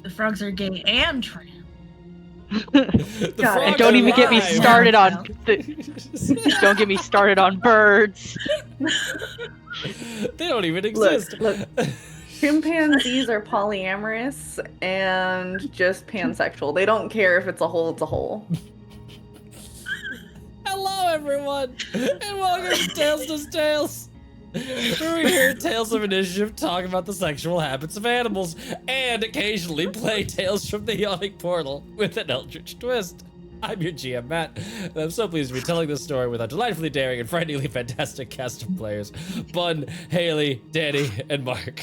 The frogs are gay and trans. And don't even get me started on don't get me started on birds. They don't even exist. Look. Chimpanzees are polyamorous and just pansexual. They don't care if it's a hole, it's a hole. Hello, everyone, and welcome to Tales to Tales, where we hear Tales of Initiative talk about the sexual habits of animals and occasionally play Tales from the Yawning Portal with an eldritch twist. I'm your GM, Matt, and I'm so pleased to be telling this story with our delightfully daring and frighteningly fantastic cast of players, Bun, Haley, Danny, and Mark.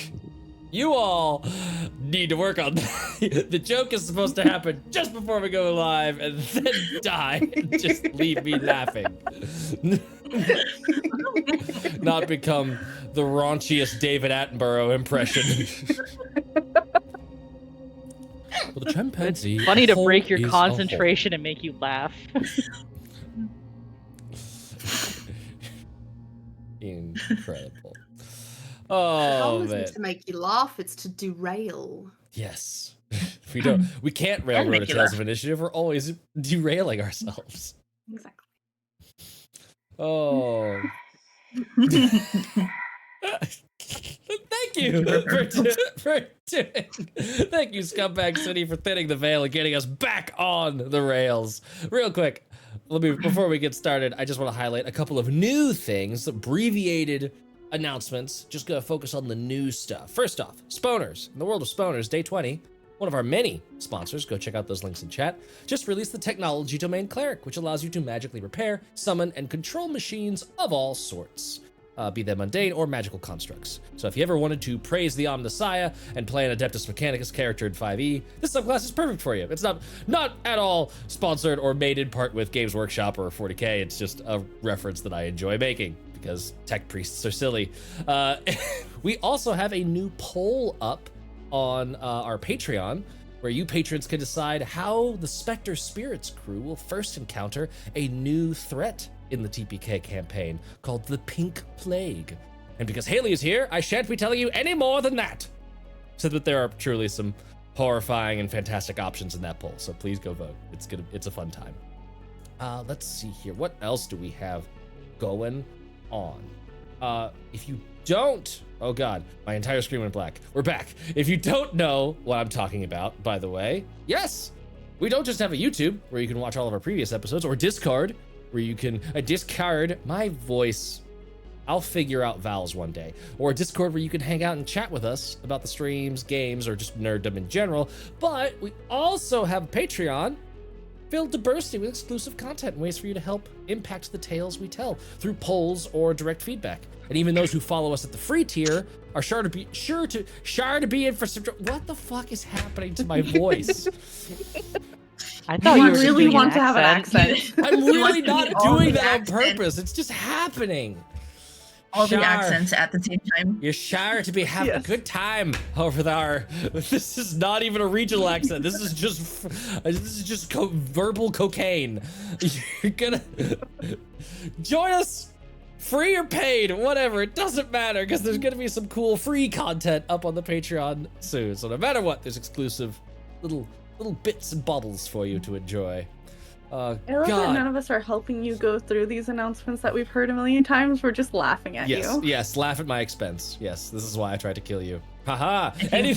You all need to work on that. The joke is supposed to happen just before we go live and then die and just leave me laughing. Not become the raunchiest David Attenborough impression. Well, the chimpanzee. It's funny to break your concentration and make you laugh. Incredible. The Oh, goal man. isn't to make you laugh, it's to derail. Yes. We can't railroad a Tales of Initiative. We're always derailing ourselves. Exactly. Oh. Thank you for doing. Thank you, Scumbag City, for thinning the veil and getting us back on the rails. Real quick, before we get started, I just want to highlight a couple of new things, abbreviated announcements. Just gonna focus on the new stuff. First off, Spawners. In the world of Spawners, Day 20, one of our many sponsors, go check out those links in chat, just released the technology domain Cleric, which allows you to magically repair, summon, and control machines of all sorts. Be they mundane or magical constructs. So if you ever wanted to praise the Omnissiah and play an Adeptus Mechanicus character in 5e, this subclass is perfect for you. It's not at all sponsored or made in part with Games Workshop or 40k. It's just a reference that I enjoy making because tech priests are silly. We also have a new poll up on our Patreon, where you patrons can decide how the Spectre Spirits crew will first encounter a new threat in the TPK campaign called the Pink Plague. And because Haley is here, I shan't be telling you any more than that. So that there are truly some horrifying and fantastic options in that poll. So please go vote. It's a fun time. Let's see here. What else do we have going on? If you don't, oh God, my entire screen went black. We're back. If you don't know what I'm talking about, by the way, yes, we don't just have a YouTube where you can watch all of our previous episodes, or Discord, where you can discard my voice. I'll figure out vowels one day. Or a Discord where you can hang out and chat with us about the streams, games, or just nerddom in general. But we also have a Patreon filled to bursting with exclusive content and ways for you to help impact the tales we tell through polls or direct feedback. And even those who follow us at the free tier are sure to be in for some. What the fuck is happening to my voice? I thought you really want to have an accent. I'm really not doing that on purpose. It's just happening. All the accents at the same time. You're sure to be having a good time over there. This is not even a regional accent. This is just verbal cocaine. You're gonna join us, free or paid, whatever. It doesn't matter, because there's gonna be some cool free content up on the Patreon soon. So no matter what, there's exclusive little bits and bubbles for you to enjoy. I love that none of us are helping you go through these announcements that we've heard a million times. We're just laughing at you. Yes, laugh at my expense. Yes, this is why I tried to kill you. Haha. I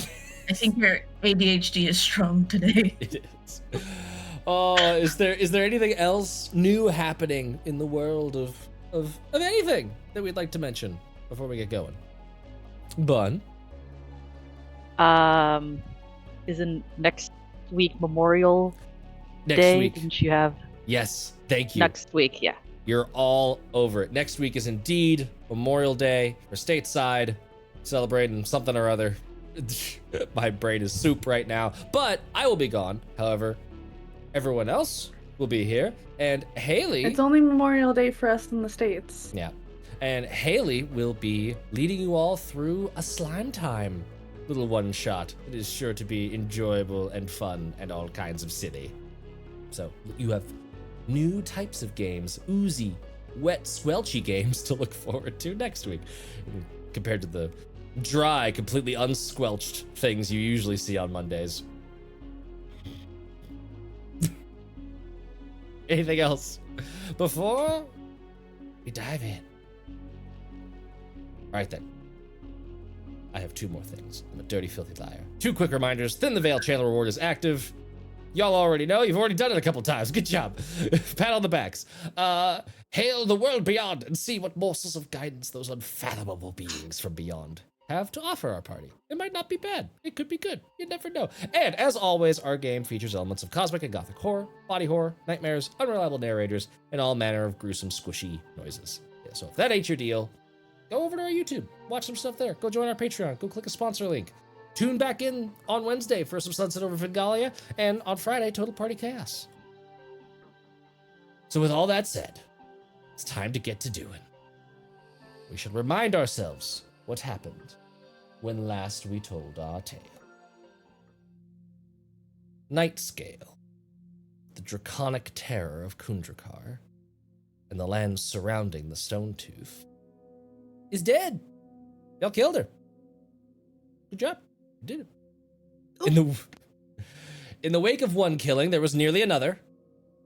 think your ADHD is strong today. It is. Oh, is there anything else new happening in the world of anything that we'd like to mention before we get going? Bun? Isn't next week Memorial Next Day? week. Didn't you have? Yes, thank you. Next week, yeah. You're all over it. Next week is indeed Memorial Day. We're stateside, celebrating something or other. My brain is soup right now, but I will be gone. However, everyone else will be here, and Haley. It's only Memorial Day for us in the States. Yeah, and Haley will be leading you all through a slime time little one shot. It is sure to be enjoyable and fun and all kinds of silly. So you have new types of games, oozy, wet, swelchy games to look forward to next week, compared to the dry, completely unsquelched things you usually see on Mondays. Anything else before we dive in? All right, then. I have 2 more things. I'm a dirty, filthy liar. 2 quick reminders. Thin the Veil channel reward is active. Y'all already know. You've already done it a couple times. Good job. Pat on the backs. Hail the world beyond and see what morsels of guidance those unfathomable beings from beyond have to offer our party. It might not be bad. It could be good. You never know. And as always, our game features elements of cosmic and gothic horror, body horror, nightmares, unreliable narrators, and all manner of gruesome, squishy noises. Yeah, so if that ain't your deal, go over to our YouTube. Watch some stuff there. Go join our Patreon. Go click a sponsor link. Tune back in on Wednesday for some Sunset over Fingalia, and on Friday, Total Party Chaos. So with all that said, it's time to get to doing. We should remind ourselves what happened when last we told our tale. Nightscale, the draconic terror of Kundrakar, and the lands surrounding the Stone Tooth, is dead. Y'all killed her. Good job. You did it. In the wake of one killing, there was nearly another,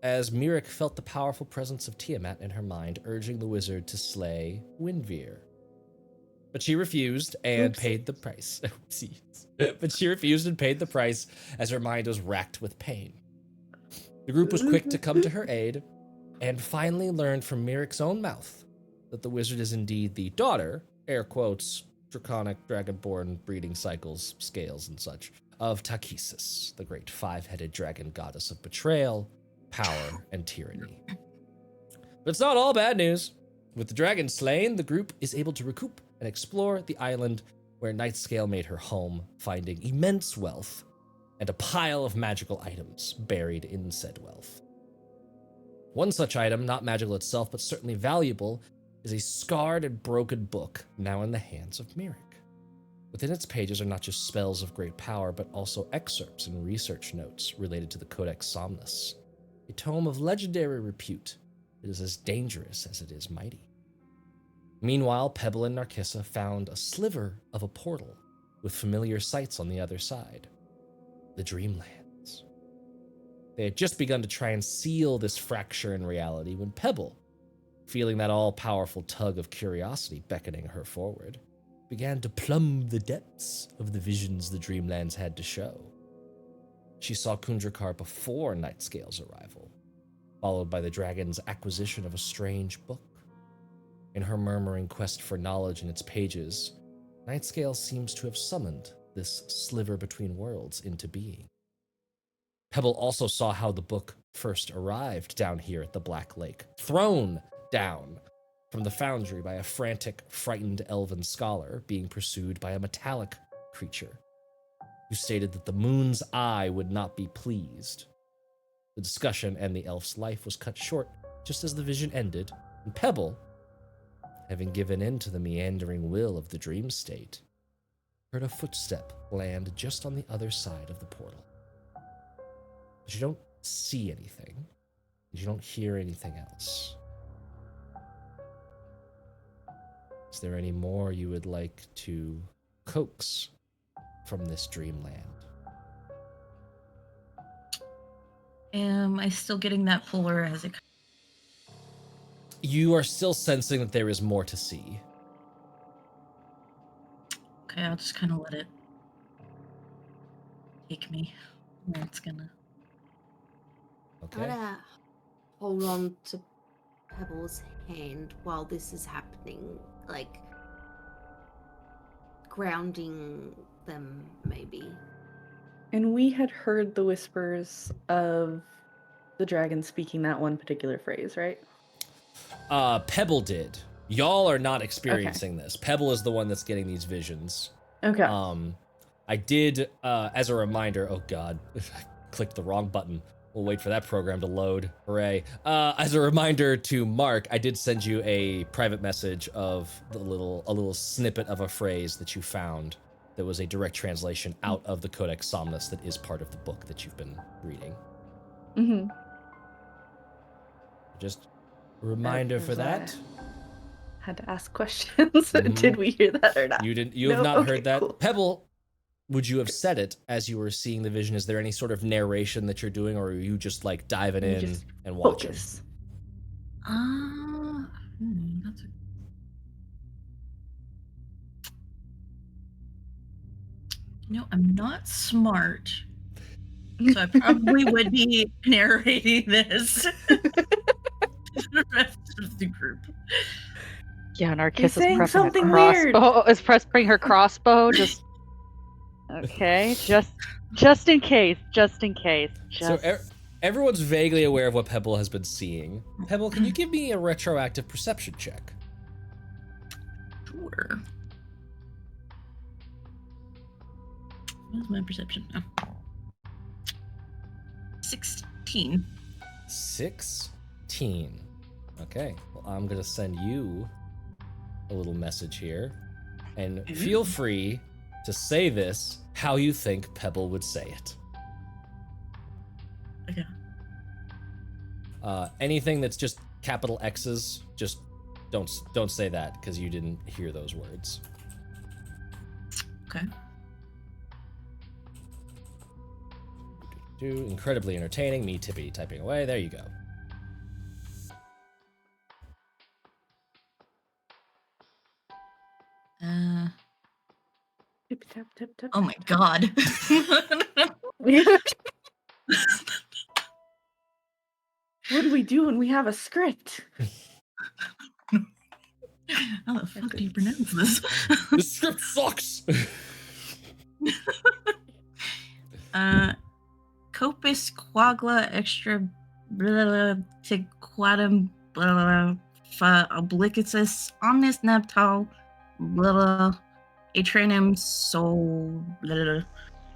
as Mirek felt the powerful presence of Tiamat in her mind, urging the wizard to slay Winvir. But she refused and paid the price. But she refused and paid the price as her mind was racked with pain. The group was quick to come to her aid and finally learned from Mirek's own mouth that the wizard is indeed the daughter, air quotes, draconic, dragonborn breeding cycles, scales, and such, of Takisis, the great 5-headed dragon goddess of betrayal, power, and tyranny. But it's not all bad news. With the dragon slain, the group is able to recoup and explore the island where Nightscale made her home, finding immense wealth and a pile of magical items buried in said wealth. One such item, not magical itself, but certainly valuable, is a scarred and broken book now in the hands of Mirek. Within its pages are not just spells of great power, but also excerpts and research notes related to the Codex Somnus, a tome of legendary repute. It is as dangerous as it is mighty. Meanwhile, Pebble and Narkissa found a sliver of a portal with familiar sights on the other side, the Dreamlands. They had just begun to try and seal this fracture in reality when Pebble, feeling that all-powerful tug of curiosity beckoning her forward, began to plumb the depths of the visions the Dreamlands had to show. She saw Kundrakar before Nightscale's arrival, followed by the dragon's acquisition of a strange book. In her murmuring quest for knowledge in its pages, Nightscale seems to have summoned this sliver between worlds into being. Pebble also saw how the book first arrived down here at the Black Lake, thrown down from the foundry by a frantic, frightened elven scholar being pursued by a metallic creature who stated that the moon's eye would not be pleased. The discussion and the elf's life was cut short just as the vision ended, and Pebble, having given in to the meandering will of the dream state, heard a footstep land just on the other side of the portal. But you don't see anything, and you don't hear anything else. Is there any more you would like to coax from this dreamland? Am I still getting that pull, or has it? You are still sensing that there is more to see. Okay, I'll just kind of let it take me where it's gonna. Okay. I'm gonna hold on to Pebble's hand while this is happening, like grounding them, maybe. And we had heard the whispers of the dragon speaking that one particular phrase, right? Pebble did. Y'all are not experiencing this. Pebble is the one that's getting these visions. Okay. I did, as a reminder, oh god, I clicked the wrong button. We'll wait for that program to load. Hooray. As a reminder to Mark, I did send you a private message of a little snippet of a phrase that you found that was a direct translation out of the Codex Somnus that is part of the book that you've been reading. Mm-hmm. Just a reminder for that. Had to ask questions. Did we hear that or not? You didn't. You have No? not Okay, heard that. cool. Pebble, would you have said it as you were seeing the vision? Is there any sort of narration that you're doing, or are you just like diving You in just and watching? Focus. That's a... I'm not smart, so I probably would be narrating this to the rest of the group. Yeah, Narcissus saying prepping something her weird. crossbow. Is prepping her crossbow? Just okay. Just in case. Just in case. So everyone's vaguely aware of what Pebble has been seeing. Pebble, can you give me a retroactive perception check? Sure. What's my perception? Oh. 16. 16. Okay. Well, I'm gonna send you a little message here, and feel free to say this how you think Pebble would say it. Okay. Anything that's just capital X's, just don't say that because you didn't hear those words. Okay. Incredibly entertaining. Me tippy typing away. There you go. Tip, tap, tip, tip. Oh my god. What do we do when we have a script? How the fuck do you pronounce this? The script sucks. Copus quagla extra tequatum fa obliquus omnis neptal atrenum sol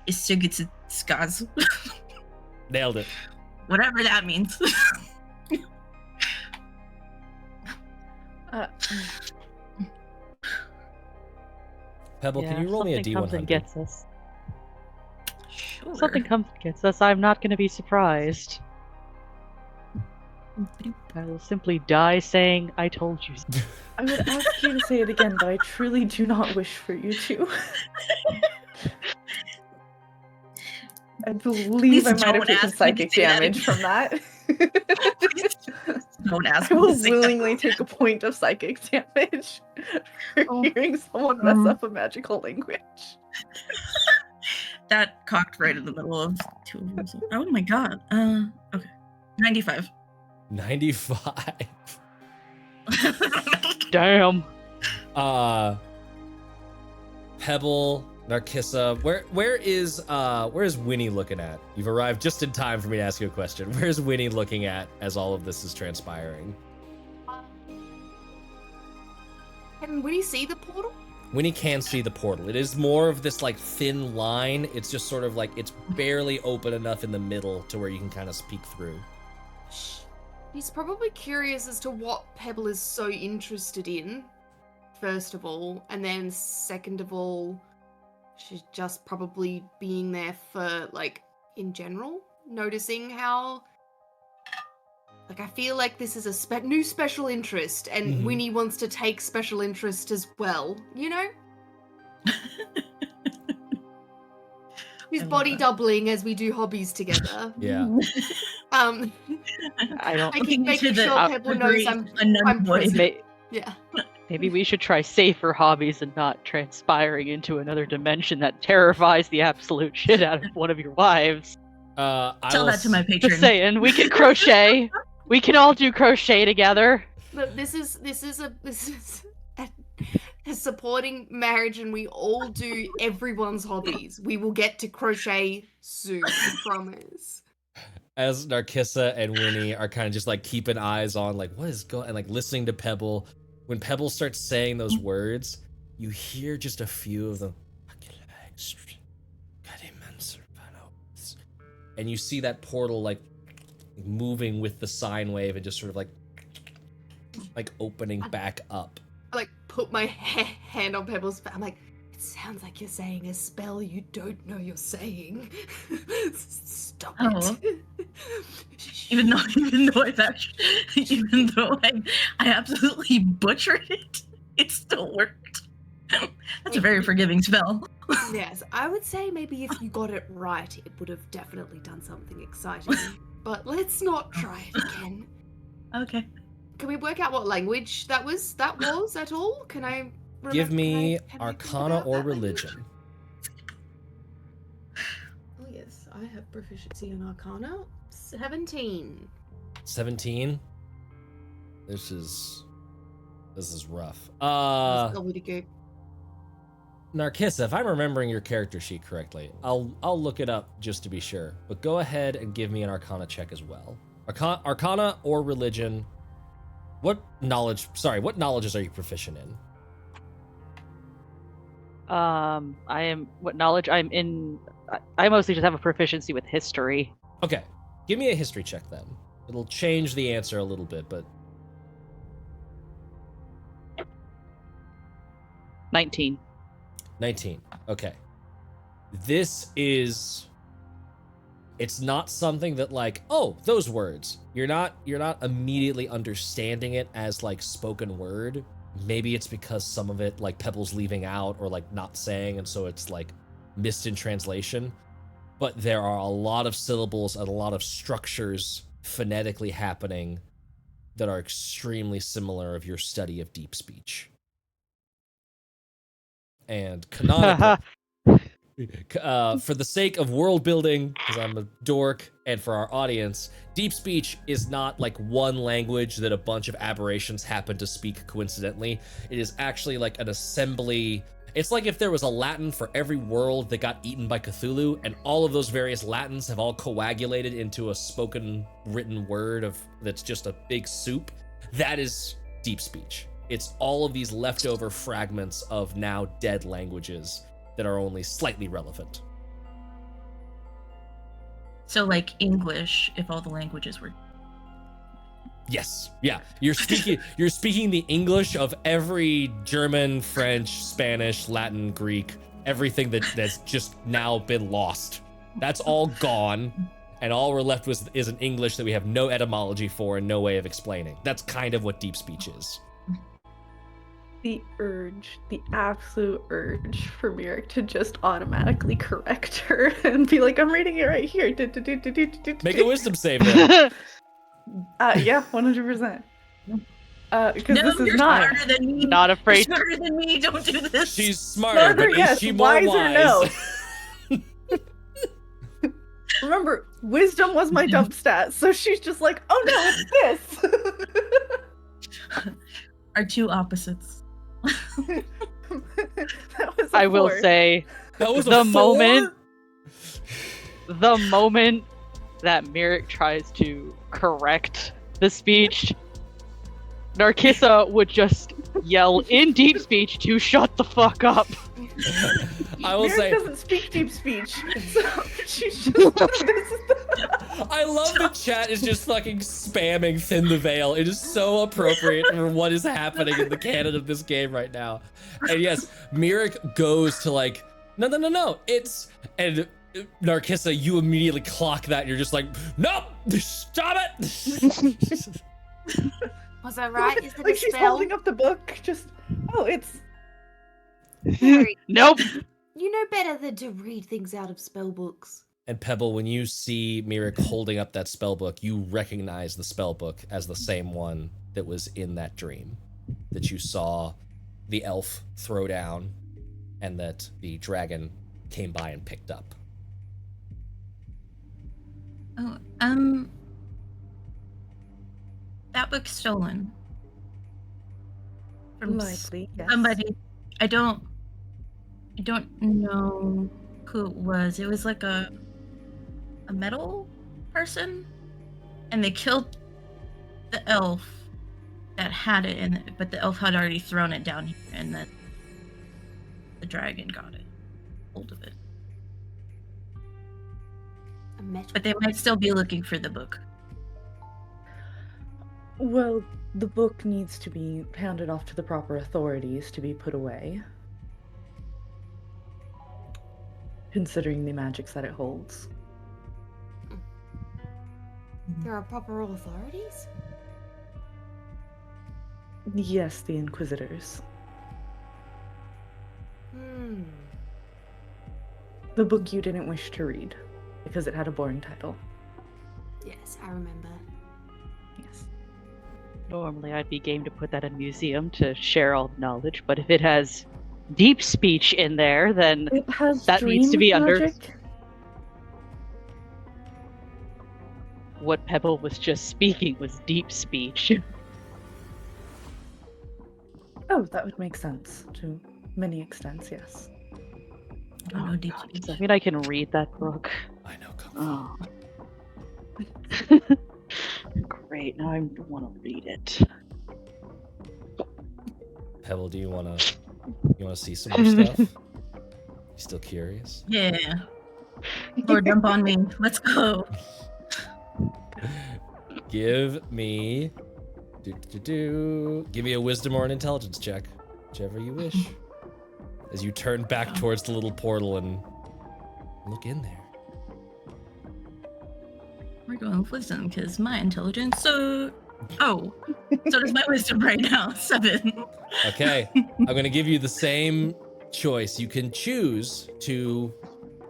isigitskas. Nailed it. Whatever that means. Pebble, can you roll me a something comes and D100? gets us. Sure. Something comes and gets us. I'm not going to be surprised. I will simply die saying, "I told you so." I would ask you to say it again, but I truly do not wish for you to. I believe Please I might have don't taken ask me to psychic say that damage from that. Don't ask I me will to say willingly take a point of psychic damage for Oh. hearing someone mess up a magical language. that cocked right in the middle of two of them. Oh my god. Okay. 95. 95. Damn. Pebble, Narcissa, where is Winnie looking at? You've arrived just in time for me to ask you a question. Where's Winnie looking at as all of this is transpiring? Can Winnie see the portal? Winnie can see the portal. It is more of this like thin line. It's just sort of like it's barely open enough in the middle to where you can kind of peek through. He's probably curious as to what Pebble is so interested in, first of all, and then second of all, she's just probably being there for, like, in general, noticing how, like, I feel like this is a new special interest, and Mhm. Winnie wants to take special interest as well, you know? She's I love body that. doubling as we do hobbies together. Yeah. I don't. Making sure Pebble knows I'm void. present. May- Yeah. Maybe we should try safer hobbies and not transpiring into another dimension that terrifies the absolute shit out of one of your wives. Tell that to my patron. Just saying, we can crochet. We can all do crochet together. Look, this is a supporting marriage, and we all do everyone's hobbies. We will get to crochet soon, I promise. As Narcissa and Winnie are kind of just like keeping eyes on like what is going and like listening to Pebble. When Pebble starts saying those words, you hear just a few of them. And you see that portal like moving with the sine wave and just sort of like opening back up. I like put my hand on Pebble's face. I'm like, it sounds like you're saying a spell you don't know you're saying. Stop Oh. it. even though I've actually, even though I absolutely butchered it, it still worked. That's a very forgiving spell. Yes, I would say maybe if you got it right, it would have definitely done something exciting. But let's not try it again. Okay. Can we work out what language that was at all? Can I Give me can I think Arcana about or that language? Religion. Oh yes, I have proficiency in Arcana. 17. 17. This is rough. Lovely to go. Narkissa, if I'm remembering your character sheet correctly, I'll look it up just to be sure. But go ahead and give me an Arcana check as well. Arcana or Religion. What knowledges are you proficient in? What knowledge I'm in. I mostly just have a proficiency with history. Okay, give me a history check then. It'll change the answer a little bit, but 19. 19. Okay. It's not something that like, oh, those words. You're not immediately understanding it as like spoken word. Maybe it's because some of it like Pebble's leaving out or like not saying, and so it's like missed in translation. But there are a lot of syllables and a lot of structures phonetically happening that are extremely similar of your study of deep speech. And canonically, for the sake of world building, because I'm a dork, and for our audience, deep speech is not like one language that a bunch of aberrations happen to speak coincidentally. It is actually like an assembly. It's like if there was a Latin for every world that got eaten by Cthulhu, and all of those various Latins have all coagulated into a spoken written word that's just a big soup. That is deep speech. It's all of these leftover fragments of now dead languages that are only slightly relevant. So like English, if all the languages were. Yes. Yeah. You're speaking the English of every German, French, Spanish, Latin, Greek, everything that's just now been lost. That's all gone. And all we're left with is an English that we have no etymology for and no way of explaining. That's kind of what deep speech is. The absolute urge for Mirek to just automatically correct her and be like, I'm reading it right here. Make a wisdom save then. Yeah, 100%. Because No, this is you're not. smarter than me. Not afraid. You're smarter than me. Don't do this. She's smarter, Smarter, but yes. is she more Wiser, wise? no. Remember, wisdom was my dump stat, so she's just like, oh no, it's this. Are two opposites. That was a I will 4. say That was the a 4? moment that Mirek tries to correct the speech, Narkissa would just yell in deep speech to shut the fuck up. I will Mirek say, doesn't speak deep speech, so she's just I love the chat is just fucking spamming Thin the Veil. It is so appropriate for what is happening in the canon of this game right now. And yes, Mirek goes to like, no, and Narkissa, you immediately clock that and you're just like, nope, stop it! Was I right? Is it like a she's spell? holding up the book, just, oh, it's Harry, Nope. you know better than to read things out of spell books. And Pebble, when you see Mirek holding up that spell book, you recognize the spell book as the same one that was in that dream that you saw the elf throw down and that the dragon came by and picked up. Oh, that book's stolen. From likely, yes. somebody. I don't know who it was. It was like a metal person, and they killed the elf that had it, but the elf had already thrown it down here, and then the dragon got it, hold of it. A metal. But they might still be looking for the book. Well, the book needs to be handed off to the proper authorities to be put away. Considering the magics that it holds. There are proper authorities? Yes, the Inquisitors. Hmm. The book you didn't wish to read because it had a boring title. Yes, I remember. Yes. Normally, I'd be game to put that in a museum to share all the knowledge, but if it has deep speech in there, then It has that needs to dream be under magic. what Pebble was just speaking was deep speech. Oh, that would make sense to many extents, yes. I don't know deep God, speech. does that mean I can read that book? I know Kung Fu. Oh. Great, now I want to read it. Pebble, do you wanna see some more stuff? You still curious? Yeah. Lord, dump on me. Let's go. Give me give me a wisdom or an intelligence check, whichever you wish. As you turn back towards the little portal and look in there. We're going with wisdom because my intelligence. So does my wisdom right now. 7. Okay, I'm gonna give you the same choice. You can choose to,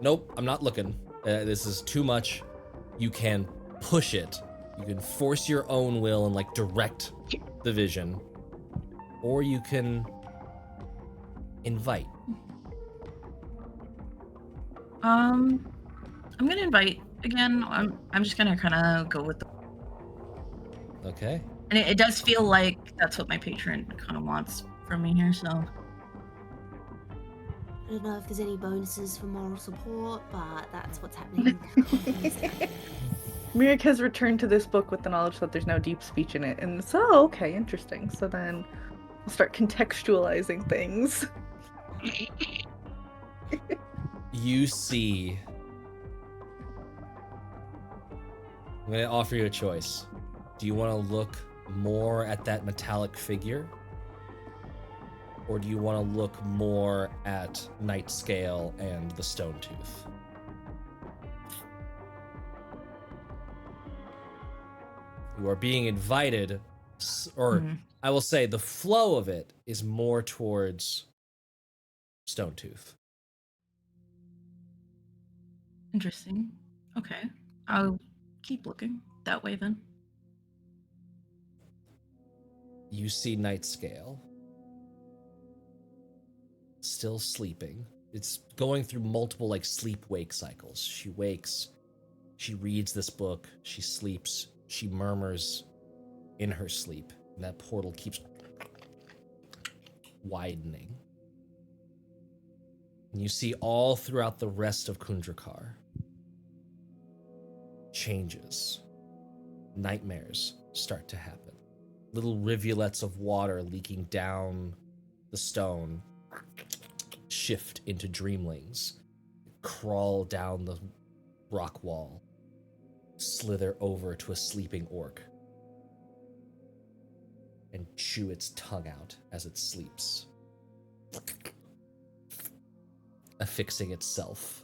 nope, I'm not looking. This is too much. You can push it. You can force your own will and like direct the vision, or you can invite. I'm gonna invite again. I'm just gonna kind of go with the. Okay. And it does feel like that's what my patron kind of wants from me here. So I don't know if there's any bonuses for moral support, but that's what's happening. Mirik has returned to this book with the knowledge that there's no deep speech in it, and so okay, interesting. So then we'll start contextualizing things. You see, I'm gonna offer you a choice. Do you want to look more at that metallic figure? Or do you want to look more at Nightscale and the Stone Tooth? You are being invited, or I will say the flow of it is more towards Stone Tooth. interesting. Okay, I'll keep looking that way then. You see Nightscale still sleeping. It's going through multiple like sleep-wake cycles. She wakes, she reads this book, she sleeps, she murmurs in her sleep, and that portal keeps widening. And you see all throughout the rest of Kundrakar changes. Nightmares start to happen. Little rivulets of water leaking down the stone shift into dreamlings, crawl down the rock wall, slither over to a sleeping orc, and chew its tongue out as it sleeps, affixing itself.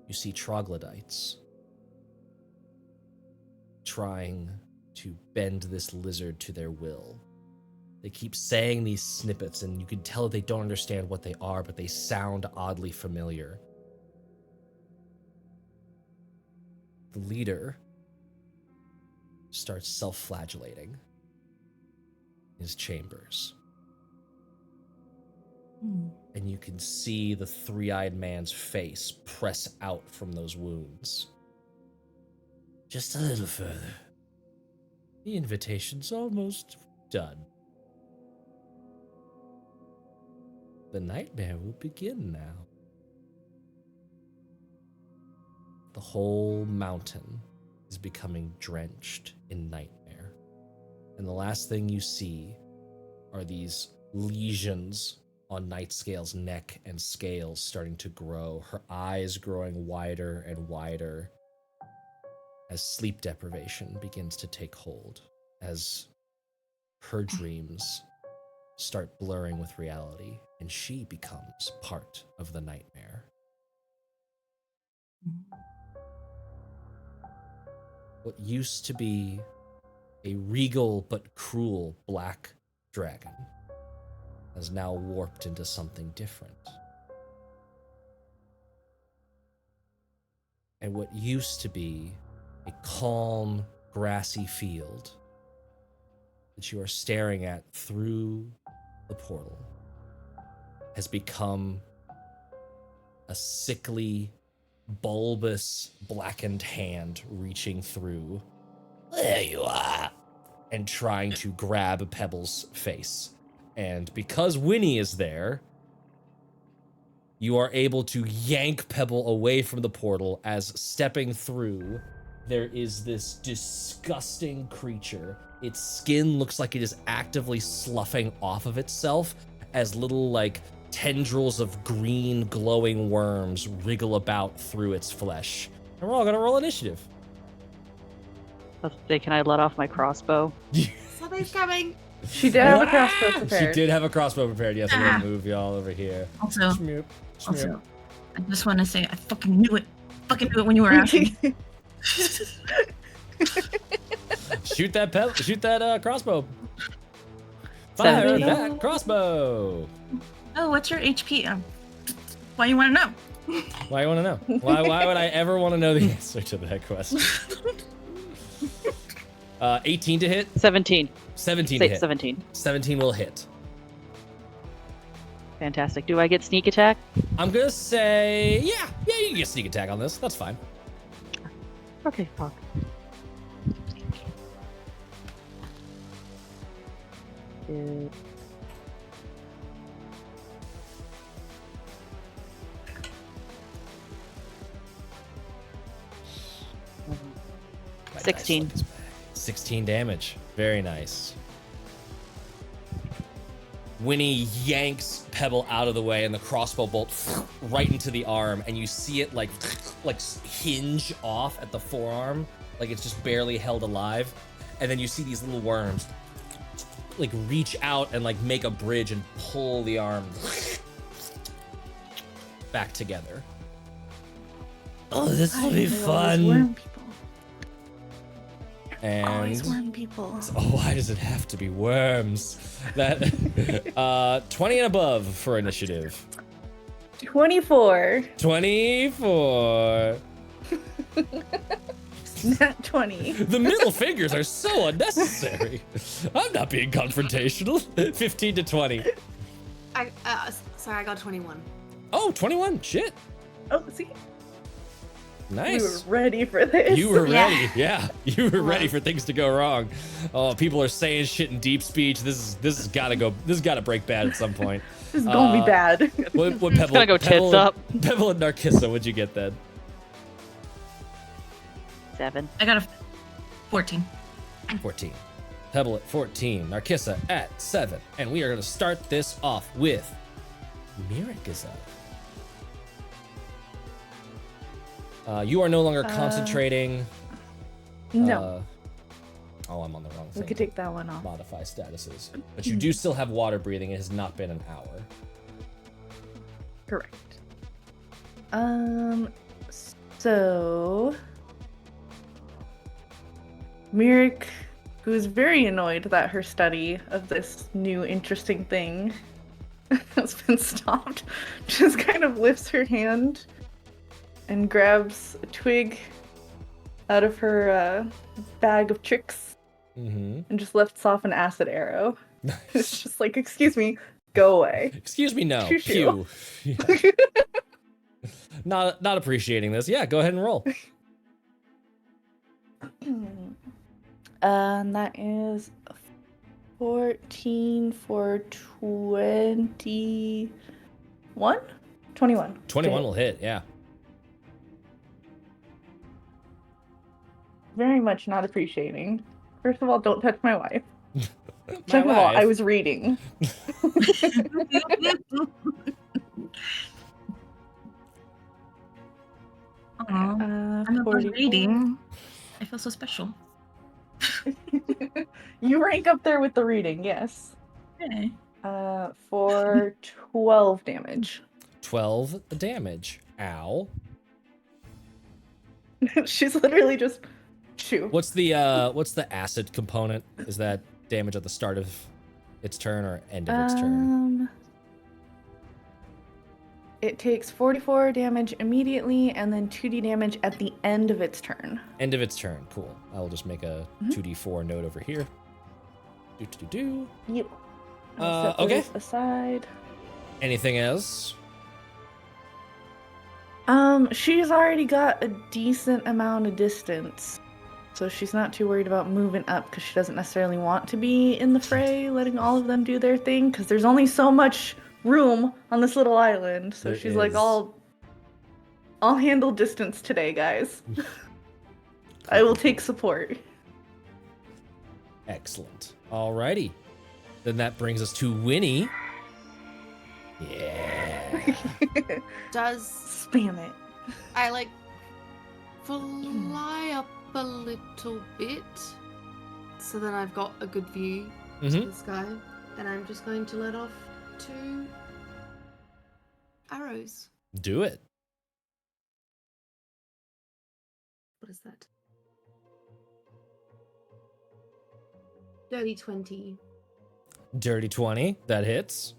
You see troglodytes trying to bend this lizard to their will. They keep saying these snippets, and you can tell they don't understand what they are, but they sound oddly familiar. The leader starts self-flagellating in his chambers. And you can see the three-eyed man's face press out from those wounds. Just a little further. The invitation's almost done. The nightmare will begin now. The whole mountain is becoming drenched in nightmare. And the last thing you see are these lesions on Nightscale's neck and scales starting to grow, her eyes growing wider and wider as sleep deprivation begins to take hold, as her dreams start blurring with reality, and she becomes part of the nightmare. Mhm. What used to be a regal but cruel black dragon has now warped into something different. And what used to be a calm, grassy field that you are staring at through the portal has become a sickly, bulbous, blackened hand reaching through. There you are! And trying to grab Pebble's face. And because Winnie is there, you are able to yank Pebble away from the portal as stepping through, there is this disgusting creature. Its skin looks like it is actively sloughing off of itself as little, like, tendrils of green glowing worms wriggle about through its flesh. And we're all gonna roll initiative. Let's see, can I let off my crossbow? Something's coming. She did have a crossbow She prepared. did have a crossbow prepared. Yes, I'm gonna move y'all over here. Also, Shmoop, shmoop. also, I just want to say I fucking knew it. Fucking knew it when you were asking. Shoot that crossbow. Fire 17. that crossbow. Oh, what's your HP? Why you want to know? Why you want to know? Why would I ever want to know the answer to that question? 18 to hit. 17. 17 to Say hit. 17. 17 will hit. Fantastic. Do I get sneak attack? I'm gonna say, yeah, you can get sneak attack on this. That's fine. Okay, fuck. My dice 16. luck is back. 16 damage. Very nice. Winnie yanks Pebble out of the way, and the crossbow bolt right into the arm, and you see it like hinge off at the forearm, like it's just barely held alive. And then you see these little worms like reach out and like make a bridge and pull the arm back together. Oh, this will be fun. Worm people. Always And worm people. oh, why does it have to be worms? That 20 and above for initiative. 24. 24. Not 20. The middle fingers are so unnecessary. I'm not being confrontational. 15 to 20. Sorry, I got 21. Oh, 21. Shit. Oh, see? Nice. We were ready for this. You were Yeah. ready. Yeah. You were ready for things to go wrong. Oh, people are saying shit in deep speech. This has gotta break bad at some point. This is gonna be bad. What It's gonna go tits up. Pebble and Narcissa, what'd you get then? 7. I got a 14. 14. Pebble at 14. Narcissa at 7. And we are going to start this off with Mirik is up. You are no longer concentrating. No, Oh, I'm on the wrong we thing. could take that one off. Modify statuses. But you do still have water breathing. It has not been an hour. Correct. So Mirik, who is very annoyed that her study of this new interesting thing has been stopped, just kind of lifts her hand and grabs a twig out of her bag of tricks Mm-hmm. and just lifts off an acid arrow. It's just like, excuse me, go away. Excuse me, no. Shoo-shoo. Pew. Yeah. Not appreciating this. Yeah, go ahead and roll. And that is 14 for 21? 21. 21 will hit, yeah. Very much not appreciating. First of all, don't touch my wife. My Second of all, I wife. was reading. Aw, I'm above 44. reading. I feel so special. You rank up there with the reading, yes. Okay. For 12 damage. 12 damage. Ow. She's literally just shoo. What's the acid component? Is that damage at the start of its turn or end of its turn? It takes 44 damage immediately and then 2d damage at the end of its turn. End of its turn. Cool. I'll just make a 2d4 note over here. Do. Yep. I'll set okay. those aside. Anything else? She's already got a decent amount of distance, so she's not too worried about moving up because she doesn't necessarily want to be in the fray, letting all of them do their thing, because there's only so much room on this little island. So There she's like, is. I'll handle distance today, guys. I will take support. Excellent. Alrighty. Then that brings us to Winnie. Yeah. Does Spam it. I like fly up a little bit so that I've got a good view to Mhm. the sky, and I'm just going to let off 2 arrows. Do it. What is that? Dirty 20. Dirty 20. That hits.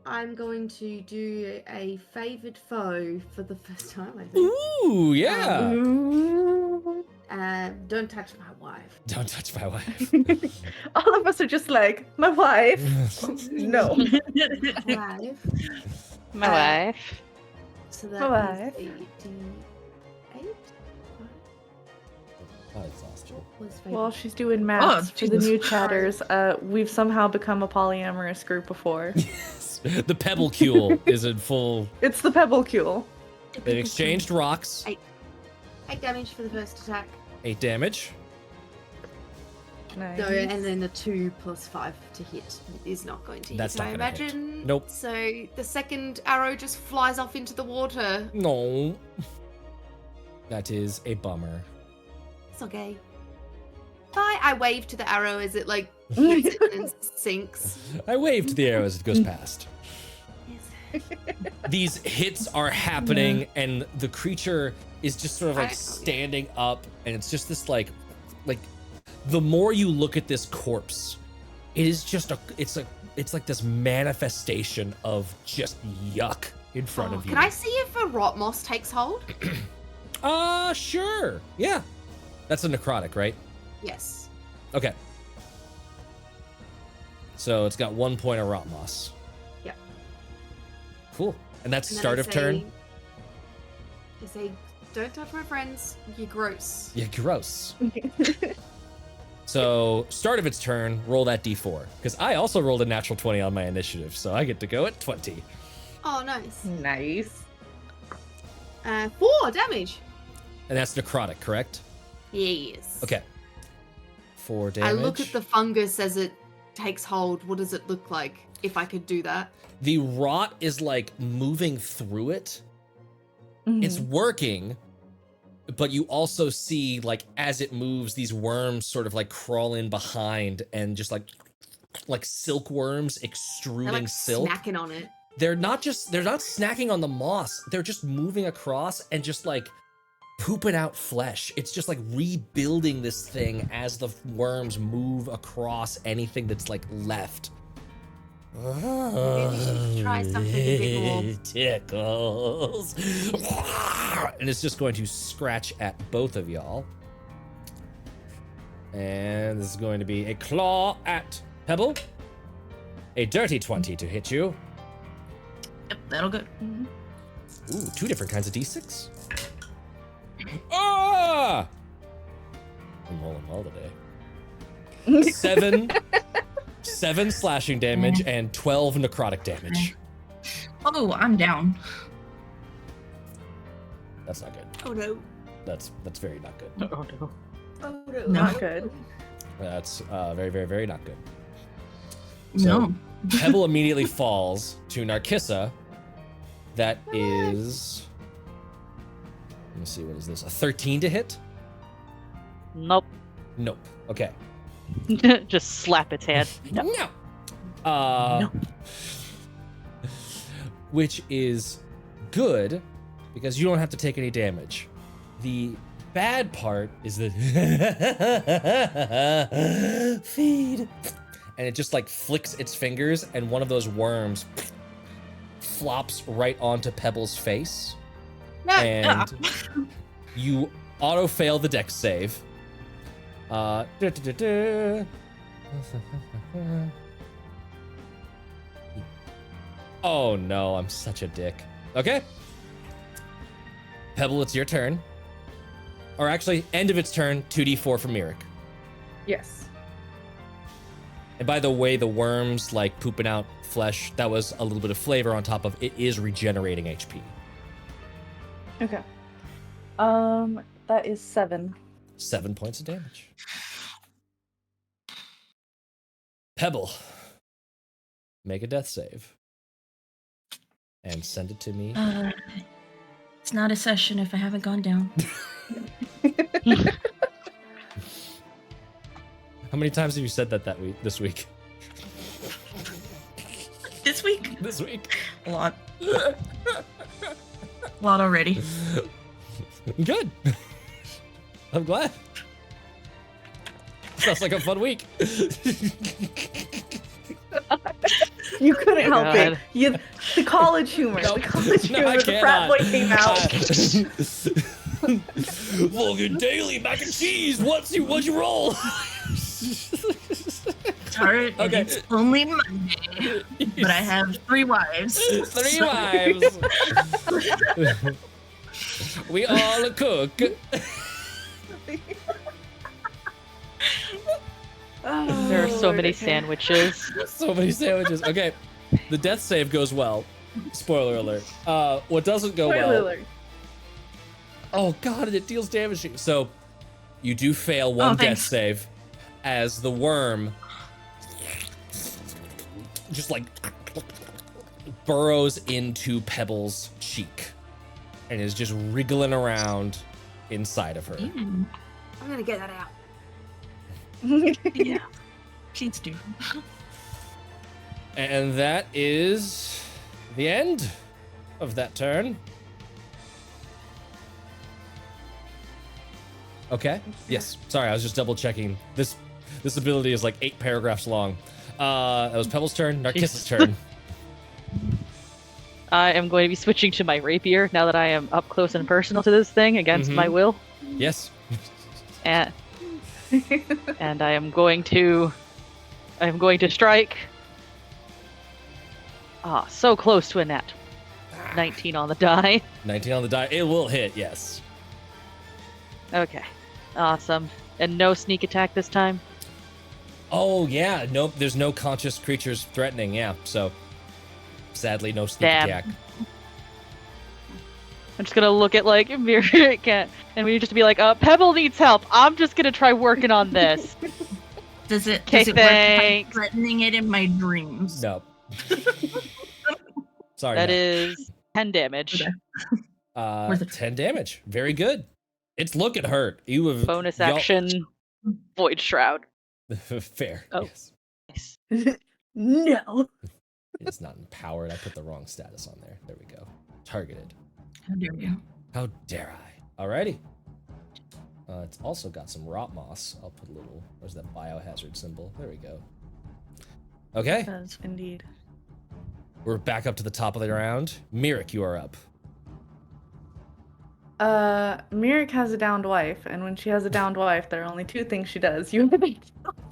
I'm going to do a favored foe for the first time, I think. Ooh, yeah. Ooh. Don't touch my wife. Don't touch my wife. All of us are just like, my wife. No. Wife. My Uh, wife. So that My is a D8. Oh, exhaustion. Was While favored. she's doing maths for the Jesus. new chatters, we've somehow become a polyamorous group of 4. Yes. The Pebblecule is in full. It's the Pebblecule. They've exchanged rocks. 8 damage for the first attack. 8 damage. Nice. No, and then the 2 plus 5 to hit is not going to hit. That's not I gonna hit. imagine. Nope. So the second arrow just flies off into the water. No. That is a bummer. It's okay. Bye. I wave to the arrow as it like hits it and sinks. I wave to the arrow as it goes past. Yes. These hits are happening, and the creature is just sort of like I- standing up, and it's just this like the more you look at this corpse, it is just it's like this manifestation of just yuck in front of you. Can I see if a rot moss takes hold? Sure. Yeah. That's a necrotic, right? Yes. Okay. So it's got 1 point of rot moss. Yep. Cool. And that's And then start I of turn. say, don't touch my friends. You're gross. Yeah, gross. So, start of its turn, roll that d4. Because I also rolled a natural 20 on my initiative, so I get to go at 20. Oh, nice. Nice. 4 damage. And that's necrotic, correct? Yes. Okay. 4 I damage. look at the fungus as it takes hold. What does it look like if I could do that? The rot is like moving through it. It's working, but you also see, like, as it moves, these worms sort of like crawl in behind and just like silkworms extruding They're like silk. snacking on it. They're not snacking on the moss. They're just moving across and just like pooping out flesh. It's just like rebuilding this thing as the worms move across anything that's like left. Maybe we should try something a bit more. It tickles. And it's just going to scratch at both of y'all. And this is going to be a claw at Pebble. A dirty 20 to hit you. Yep, that'll go. Ooh, 2 different kinds of d6. Ah! I'm rolling well today. 7 slashing damage and 12 necrotic damage. Oh, I'm down. That's not good. Oh no. That's very not good. Oh no. Oh no. Not good. That's very, very, very not good. So, No. Pebble immediately falls to Narcissa. That is... Let me see, what is this? A 13 to hit? Nope. Nope. Okay. Just slap its hand. No. No. Which is good, because you don't have to take any damage. The bad part is that feed, and it just like flicks its fingers, and one of those worms flops right onto Pebble's face, and you auto fail the dex save. Oh no, I'm such a dick. Okay. Pebble, it's your turn. Or actually, end of its turn, 2d4 for Mirik. Yes. And by the way, the worms like pooping out flesh, that was a little bit of flavor on top of it is regenerating HP. Okay. That is 7. 7 points of damage. Pebble, make a death save. And send it to me. It's not a session if I haven't gone down. How many times have you said that this week? This week? This week. A lot. A lot already. Good. I'm glad. Sounds like a fun week. You couldn't help God. it. The college humor. Nope. The college No, humor. I The frat boy came out. Logan Daily mac and cheese. What'd you roll? Sorry, Okay. it's only Monday, but I have 3 wives. 3 wives. We all cook. There are so many sandwiches. So many sandwiches. Okay, the death save goes well. Spoiler alert. What doesn't go well? Oh god, it deals damage to you. So you do fail one death thanks. save as the worm just like burrows into Pebble's cheek and is just wriggling around inside of her. Mm, I'm gonna get that out. yeah. Please do. And that is the end of that turn. Okay. Yes. Sorry, I was just double checking. This ability is like 8 paragraphs long. That was Pebble's turn. Narcissus' turn. I am going to be switching to my rapier now that I am up close and personal to this thing against my will. Yes. And I am going to strike. Ah, so close to a net. 19 on the die. 19 on the die. It will hit. Yes. Okay. Awesome. And no sneak attack this time? Oh yeah. Nope. There's no conscious creatures threatening. Yeah. So sadly, no sneak Damn. attack. I'm just gonna look at like Mirik and we just be like, Pebble needs help. I'm just gonna try working on this. Does it Okay, work if I'm thanks. threatening it in my dreams? No. Sorry. That no. is 10 damage. Okay. Worth it. 10 damage. Very good. It's looking hurt. You have Bonus y'all- action, Void Shroud. Fair. Oh. Yes. Nice. No. It's not empowered. I put the wrong status on there. There we go. Targeted. How dare you? How dare I? Alrighty. It's also got some rot moss. I'll put a little. Where's that biohazard symbol? There we go. Okay. Does indeed. We're back up to the top of the round. Mirik, you are up. Mirik has a downed wife, and when she has a downed wife, there are only 2 things she does. You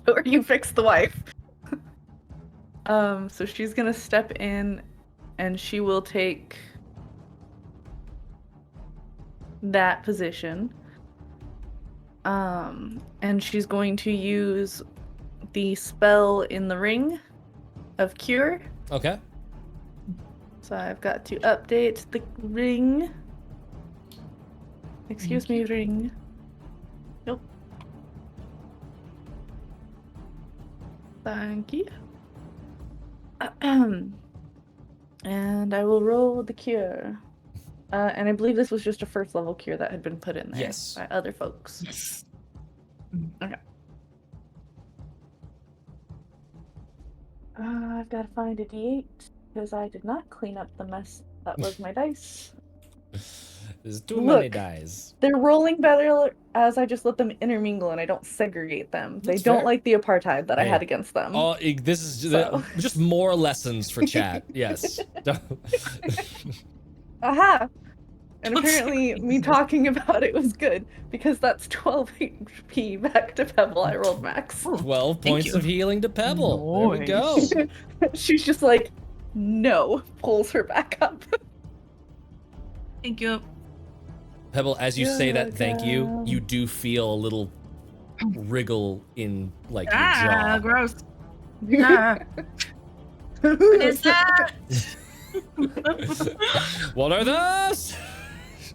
or you fix the wife. So she's gonna step in, and she will take that position. And she's going to use the spell in the ring of cure. Okay. So I've got to update the ring. Excuse me, ring. Nope. Thank you. And I will roll the cure. And I believe this was just a 1st level cure that had been put in there Yes. by other folks. Yes. Okay. I've got to find a d8 because I did not clean up the mess that was my dice. There's too many Look. dies. They're rolling better as I just let them intermingle and I don't segregate them. They That's don't fair. like the apartheid that I Hey. had against them. Oh, this is So. just more lessons for chat. Yes. Aha! And apparently, me talking about it was good because that's 12 HP back to Pebble. I rolled max. 12 Thank points you. of healing to Pebble. There we go. She's just like, no, pulls her back up. Thank you. Pebble, as you say that thank you, welcome. you do feel a little wriggle in like your Ah, jaw. gross. Ah, what is that? What are those?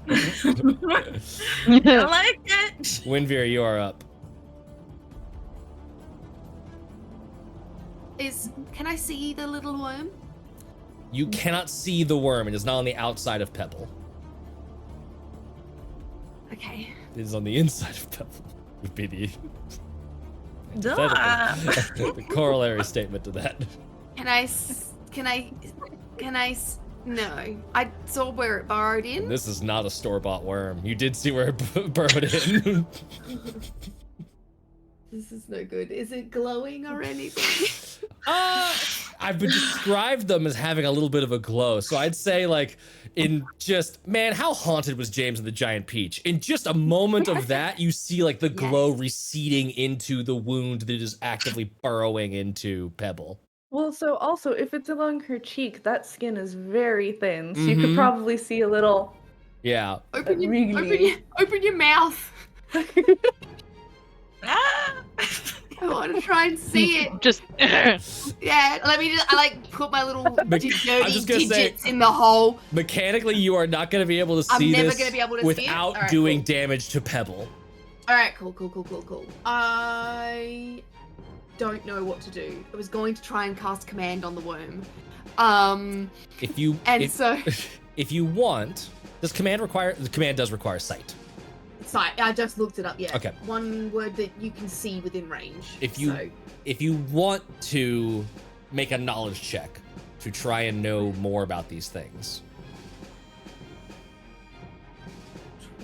I like it. Winveer, you are up. Can I see the little worm? You cannot see the worm. It is not on the outside of Pebble. Okay. It is on the inside of Pebble. Would be the Duh. the corollary statement to that. No. I saw where it burrowed in. This is not a store-bought worm. You did see where it burrowed in. This is no good. Is it glowing or anything? I've been described them as having a little bit of a glow. So I'd say like in just, man, how haunted was James and the Giant Peach? In just a moment of that, you see like the glow receding into the wound that is actively burrowing into Pebble. Well, so also, if it's along her cheek, that skin is very thin, so you Mhm. could probably see a little. Yeah. Open Really? your mouth. Ah. I want to try and see it. Just Yeah, let me just. I like put my little I'm dirty just gonna say- digits in the hole. Mechanically, you are not going to be able to I'm see never this gonna be able to see it? without Alright, doing cool. damage to Pebble. All right, cool. I don't know what to do. I was going to try and cast command on the worm. If you And if, so if you want, does command require? The command does require sight. sorry, I just looked it up. Yeah. Okay. One word that you can see within range. If you- So, If you want to make a knowledge check to try and know more about these things,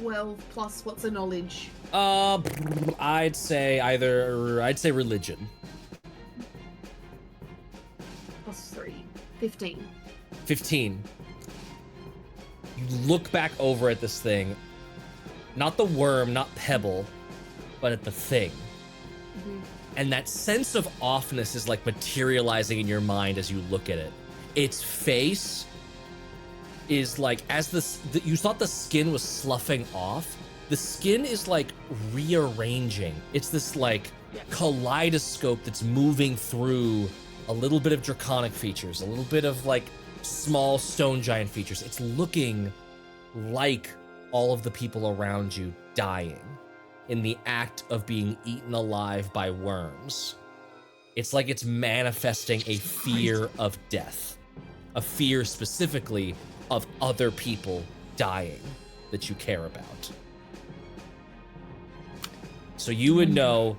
12 plus what's a knowledge? I'd say religion. Plus 3. 15. 15. You look back over at this thing, not the worm, not Pebble, but at the thing. Mhm. And that sense of offness is like materializing in your mind as you look at it. Its face is like, as you thought the skin was sloughing off, the skin is like rearranging. It's this like kaleidoscope that's moving through a little bit of draconic features, a little bit of like small stone giant features. It's looking like all of the people around you dying in the act of being eaten alive by worms. It's like it's manifesting a fear of death, a fear specifically of other people dying that you care about. So you would know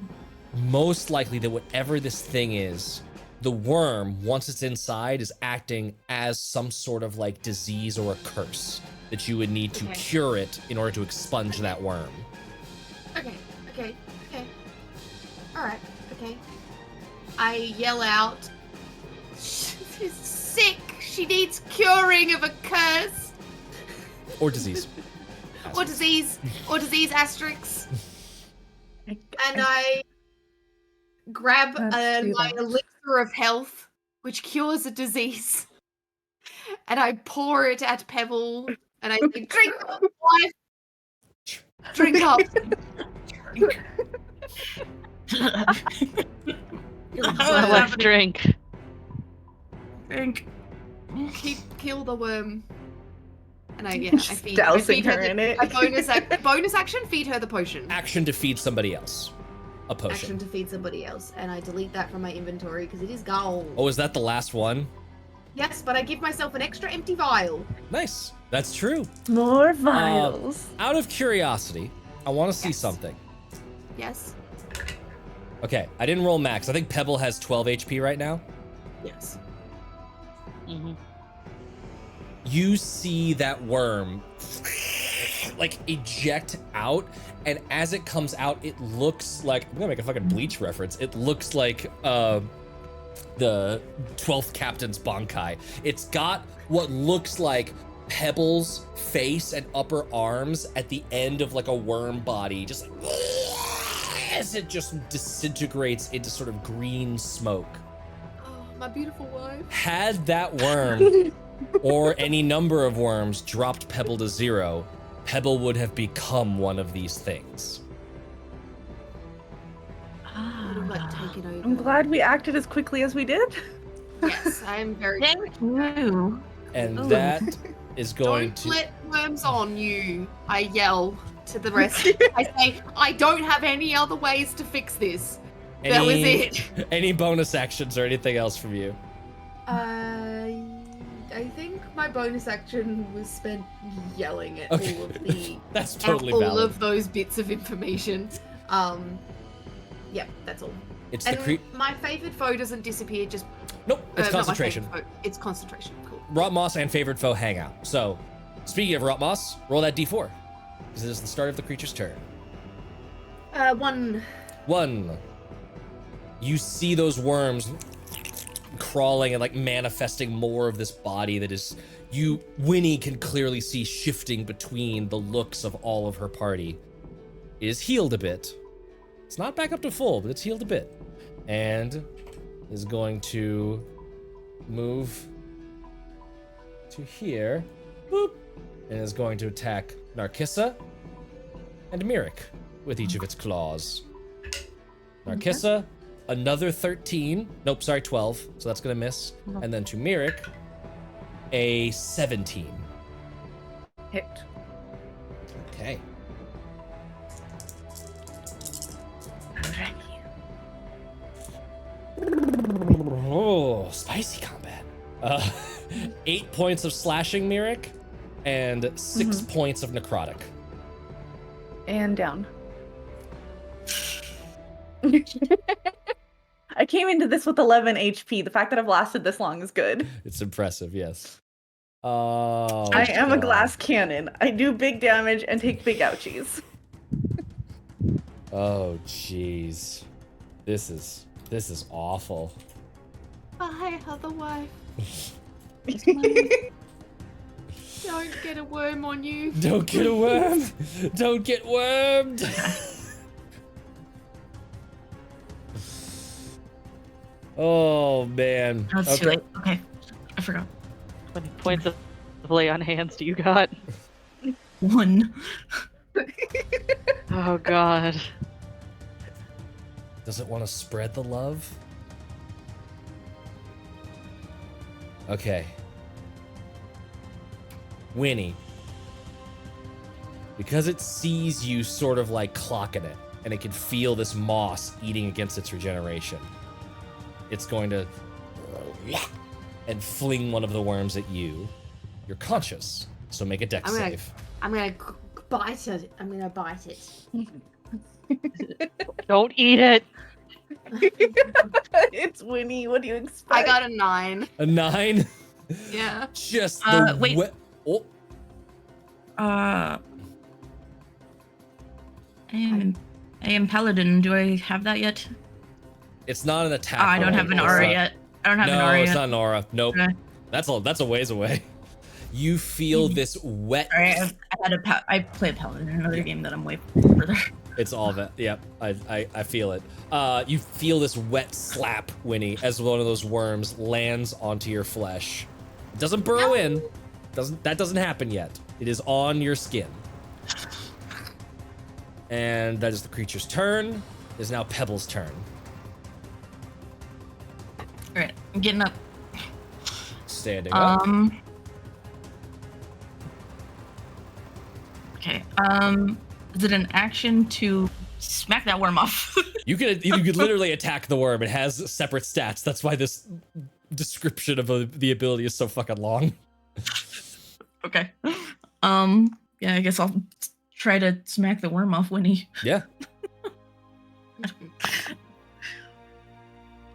most likely that whatever this thing is, the worm, once it's inside, is acting as some sort of like disease or a curse that you would need to Okay. cure it in order to expunge that worm. Okay. Alright, okay. I yell out, she's sick! She needs curing of a curse! Or disease. Or disease asterisks. And I grab Let's do my that. elixir of health, which cures a disease. And I pour it at Pebble, and I say, drink up, wife! Drink up! let's drink. Drink. Kill the worm. And I Just feed dousing her the, in it. A bonus action, feed her the potion. Action to feed somebody else. A Action potion. to feed somebody else, and I delete that from my inventory because it is gone. Oh, is that the last one? Yes, but I give myself an extra empty vial. Nice. That's true. More vials. Out of curiosity, I want to see Yes. something. Yes. Okay, I didn't roll max. I think Pebble has 12 HP right now. Yes. Mm-hmm. You see that worm like eject out, and as it comes out, it looks like, I'm gonna make a fucking Bleach reference. It looks like the 12th Captain's Bankai. It's got what looks like Pebble's face and upper arms at the end of like a worm body, just like, as it just disintegrates into sort of green smoke. Oh, my beautiful wife. Had that worm or any number of worms dropped Pebble to 0, Pebble would have become one of these things. Would have, like, taken over. I'm glad we acted as quickly as we did. Yes, I am very Thank you. And Ooh. that is going Don't to... let worms on you. I yell to the rest. I say, I don't have any other ways to fix this. That was it. Any bonus actions or anything else from you? I think my bonus action was spent yelling at Okay. all of the That's totally all valid. of those bits of information. Yeah, that's all. It's And the creep. my favored foe doesn't disappear. Just Nope, it's not my concentration. favored foe, it's concentration. Cool. Rot Moss and favored foe hang out. So, speaking of Rot Moss, roll that d4. Because it is the start of the creature's turn. 1. 1. You see those worms crawling and like manifesting more of this body that is, Winnie can clearly see shifting between the looks of all of her party. It is healed a bit. It's not back up to full, but it's healed a bit. And is going to move to here. Boop. And is going to attack Narkissa and Mirik with each of its claws. Narkissa, another 13. Nope, sorry, 12. So that's going to miss. And then to Mirik, a 17. Hit. Okay. Oh, spicy combat. 8 points of slashing, Mirik, and 6 points of necrotic. And down. I came into this with 11 HP. The fact that I've lasted this long is good. It's impressive, yes. Oh, I am a God. glass cannon. I do big damage and take big ouchies. Oh, jeez. This is awful. Bye, other wife. Don't get a worm on you. Don't get a worm. Don't get wormed. Oh, man. Oh, it's too late. Okay. I forgot. How many points of lay on hands do you got? 1. Oh god. Does it want to spread the love? Okay. Winnie. Because it sees you sort of like clocking it, and it can feel this moss eating against its regeneration, it's going to and fling one of the worms at you. You're conscious, so make a dex I'm gonna- save. I'm gonna bite it. I'm gonna bite it. Don't eat it. It's Winnie. What do you expect? I got a 9. A 9? Yeah. Just the wait. Oh, I am paladin. Do I have that yet? it's not an attack. I don't roll. have an It's aura not- yet. I don't have an No, aura it's yet. not an aura. Nope. Okay. That's a ways away. You feel this wet. Sorry, I play paladin in another game that I'm way further. It's all that. Yep, I feel it. You feel this wet slap, Winnie, as one of those worms lands onto your flesh. It doesn't burrow in. That doesn't happen yet. It is on your skin. And that is the creature's turn. It is now Pebble's turn. Alright, I'm getting up. Standing up. Okay. Is it an action to smack that worm off? You could literally attack the worm. It has separate stats. That's why this description of the ability is so fucking long. Okay. Yeah, I guess I'll try to smack the worm off, Winnie. Yeah.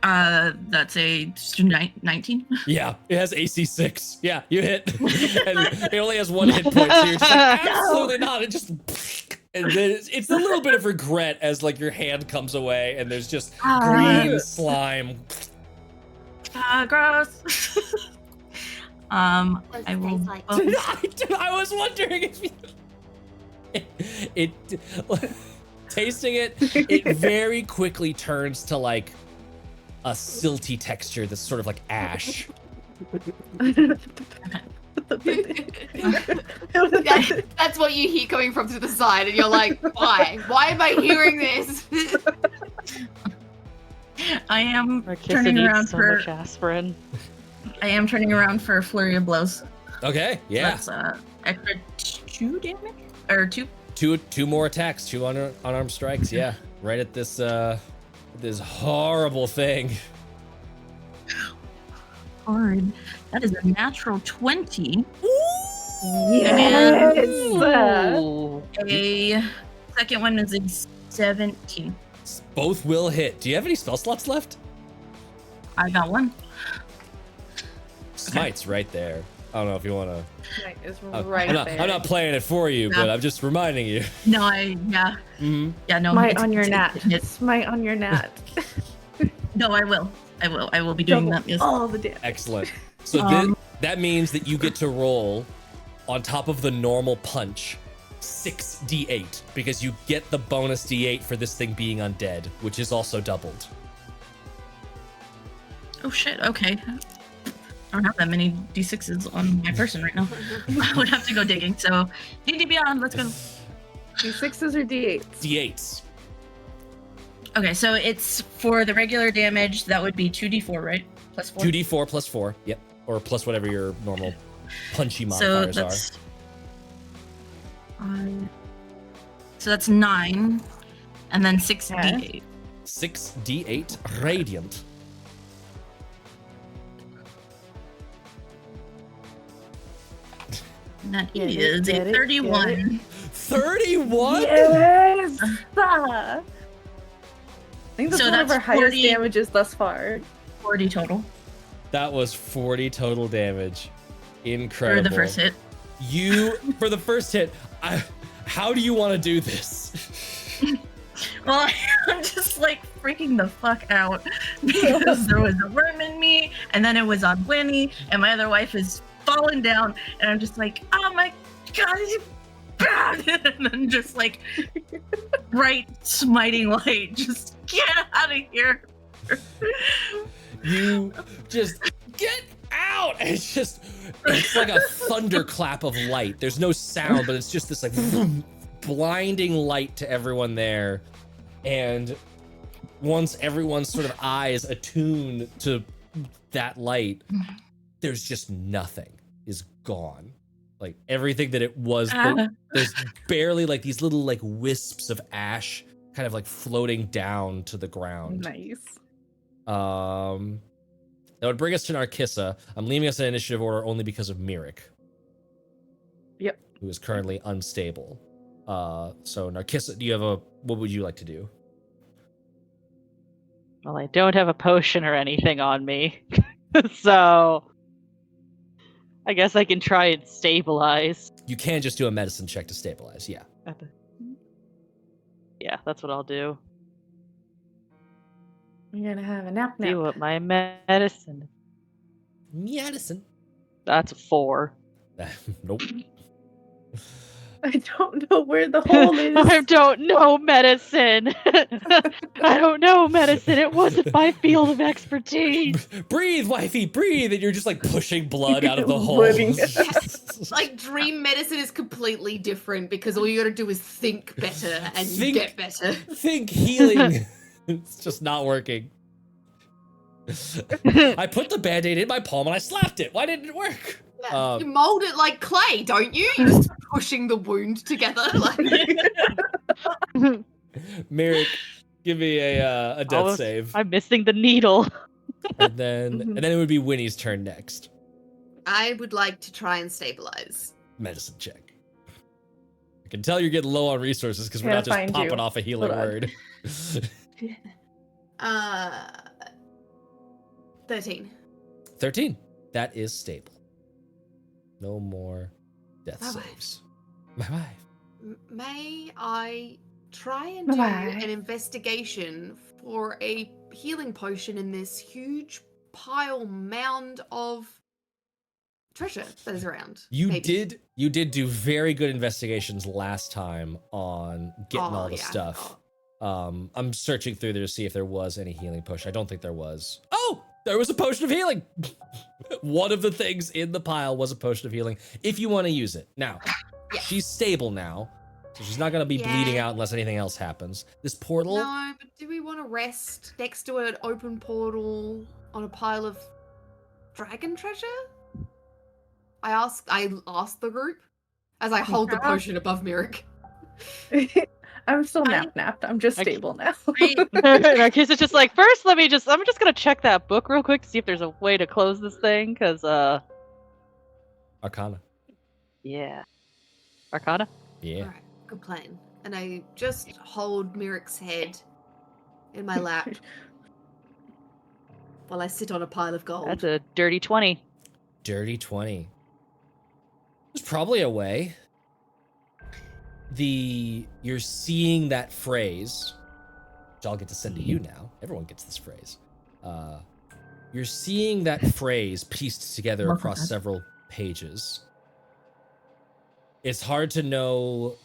That's a 19. Yeah, it has AC 6. Yeah, you hit. And it only has 1 hit point, so you're just like, absolutely not. It just. And then it's a little bit of regret as like your hand comes away and there's just green slime. Gross. I will. I was wondering if it tasting it, it very quickly turns to like a silty texture that's sort of like ash. That's what you hear coming from to the side, and you're like, why? Why am I hearing this? I am Narcissa turning needs around so for. much aspirin. I am turning around for a flurry of blows. Okay, yeah. So that's extra 2 damage or 2. Two more attacks, 2 unarmed strikes, yeah. Right at this this horrible thing. Hard. That is a natural 20. Yes. Ooh. A second one is a 17. Both will hit. Do you have any spell slots left? I got 1. Smite's right there. I don't know if you want to. Smite is I'm right not, there. I'm not playing it for you, No. but I'm just reminding you. No, yeah. No. Smite it's- on your it's- nat. it's- Smite on your nat. No, I will. I will be doing that. Yes. All the damage. Excellent. So Um, that means that you get to roll on top of the normal punch 6d8 because you get the bonus d8 for this thing being undead, which is also doubled. Oh shit. Okay. I don't have that many d6s on my person right now. I would have to go digging. So, D&D Beyond. Let's go. D6s or D8s? D8s. Okay, so it's for the regular damage. That would be 2d4, right? Plus 4. 2d4 plus 4. Yep. Or plus whatever your normal punchy So modifiers are. that's. So that's 9, and then 6d8. 6d8 radiant. And that Get it, is get a it, 31. 31? Yes! I think that's So one of that's our highest 40 damages thus far. 40 total That was 40 total damage. for Incredible. the first hit. You, for the first hit, how do you want to do this? Well, I'm just like freaking the fuck out because there was a worm in me, and then it was on Winnie, and my other wife is falling down, and I'm just like, oh my god, you bad! And then just like bright smiting light, just get out of here. You just get out! It's like a thunderclap of light. There's no sound, but it's just this like blinding light to everyone there. And once everyone's sort of eyes attune to that light, there's just nothing is gone. Like everything that it was, there's barely like these little like wisps of ash kind of like floating down to the ground. Nice. That would bring us to Narcissa. I'm leaving us in initiative order only because of Mirik. Yep. Who is currently unstable. So Narcissa, what would you like to do? Well, I don't have a potion or anything on me. So I guess I can try and stabilize. You can just do a medicine check to stabilize, yeah. Yeah, that's what I'll do. I'm gonna have a nap now. Do what my medicine. Medicine. That's a 4. Nope. I don't know where the hole is. I don't know medicine. I don't know medicine. It wasn't my field of expertise. Breathe, wifey, breathe! And you're just like pushing blood out of the hole. Blooding. Like, dream medicine is completely different because all you gotta do is think better and you Think- get better. Think healing. It's just not working. I put the band-aid in my palm and I slapped it. Why didn't it work? Yeah, you mold it like clay, don't you? You're just pushing the wound together. Like, Merrick, give me a death Oh, save. I'm missing the needle. And then it would be Winnie's turn next. I would like to try and stabilize. Medicine check. I can tell you're getting low on resources because we're Gotta not just find popping you. off a healing Hold on. word. 13. 13. That is stable. No more death Bye-bye. saves. Bye-bye. May I try and do Bye-bye. an investigation for a healing potion in this huge mound of treasure that is around? You maybe? did do very good investigations last time on getting all the yeah, I stuff. forgot. I'm searching through there to see if there was any healing potion. I don't think there was. Oh, there was a potion of healing. One of the things in the pile was a potion of healing. If you want to use it. Now, Yeah. she's stable now, so she's not going to be Yeah. bleeding out unless anything else happens. This portal, No, but do we want to rest next to an open portal on a pile of dragon treasure? I asked the group as I hold the Yeah. potion above Mirik. I'm still I- napped. I'm just I- stable now. Narcissus just like, first, I'm just gonna check that book real quick to see if there's a way to close this thing, because, Arcana. yeah. Arcana? Yeah. Alright, good plan. And I just hold Mirik's head in my lap while I sit on a pile of gold. That's a dirty 20. Dirty 20. There's probably a way. You're seeing that phrase, which I'll get to send to you now. Everyone gets this phrase. You're seeing that phrase pieced together Love across that. several pages. It's hard to know.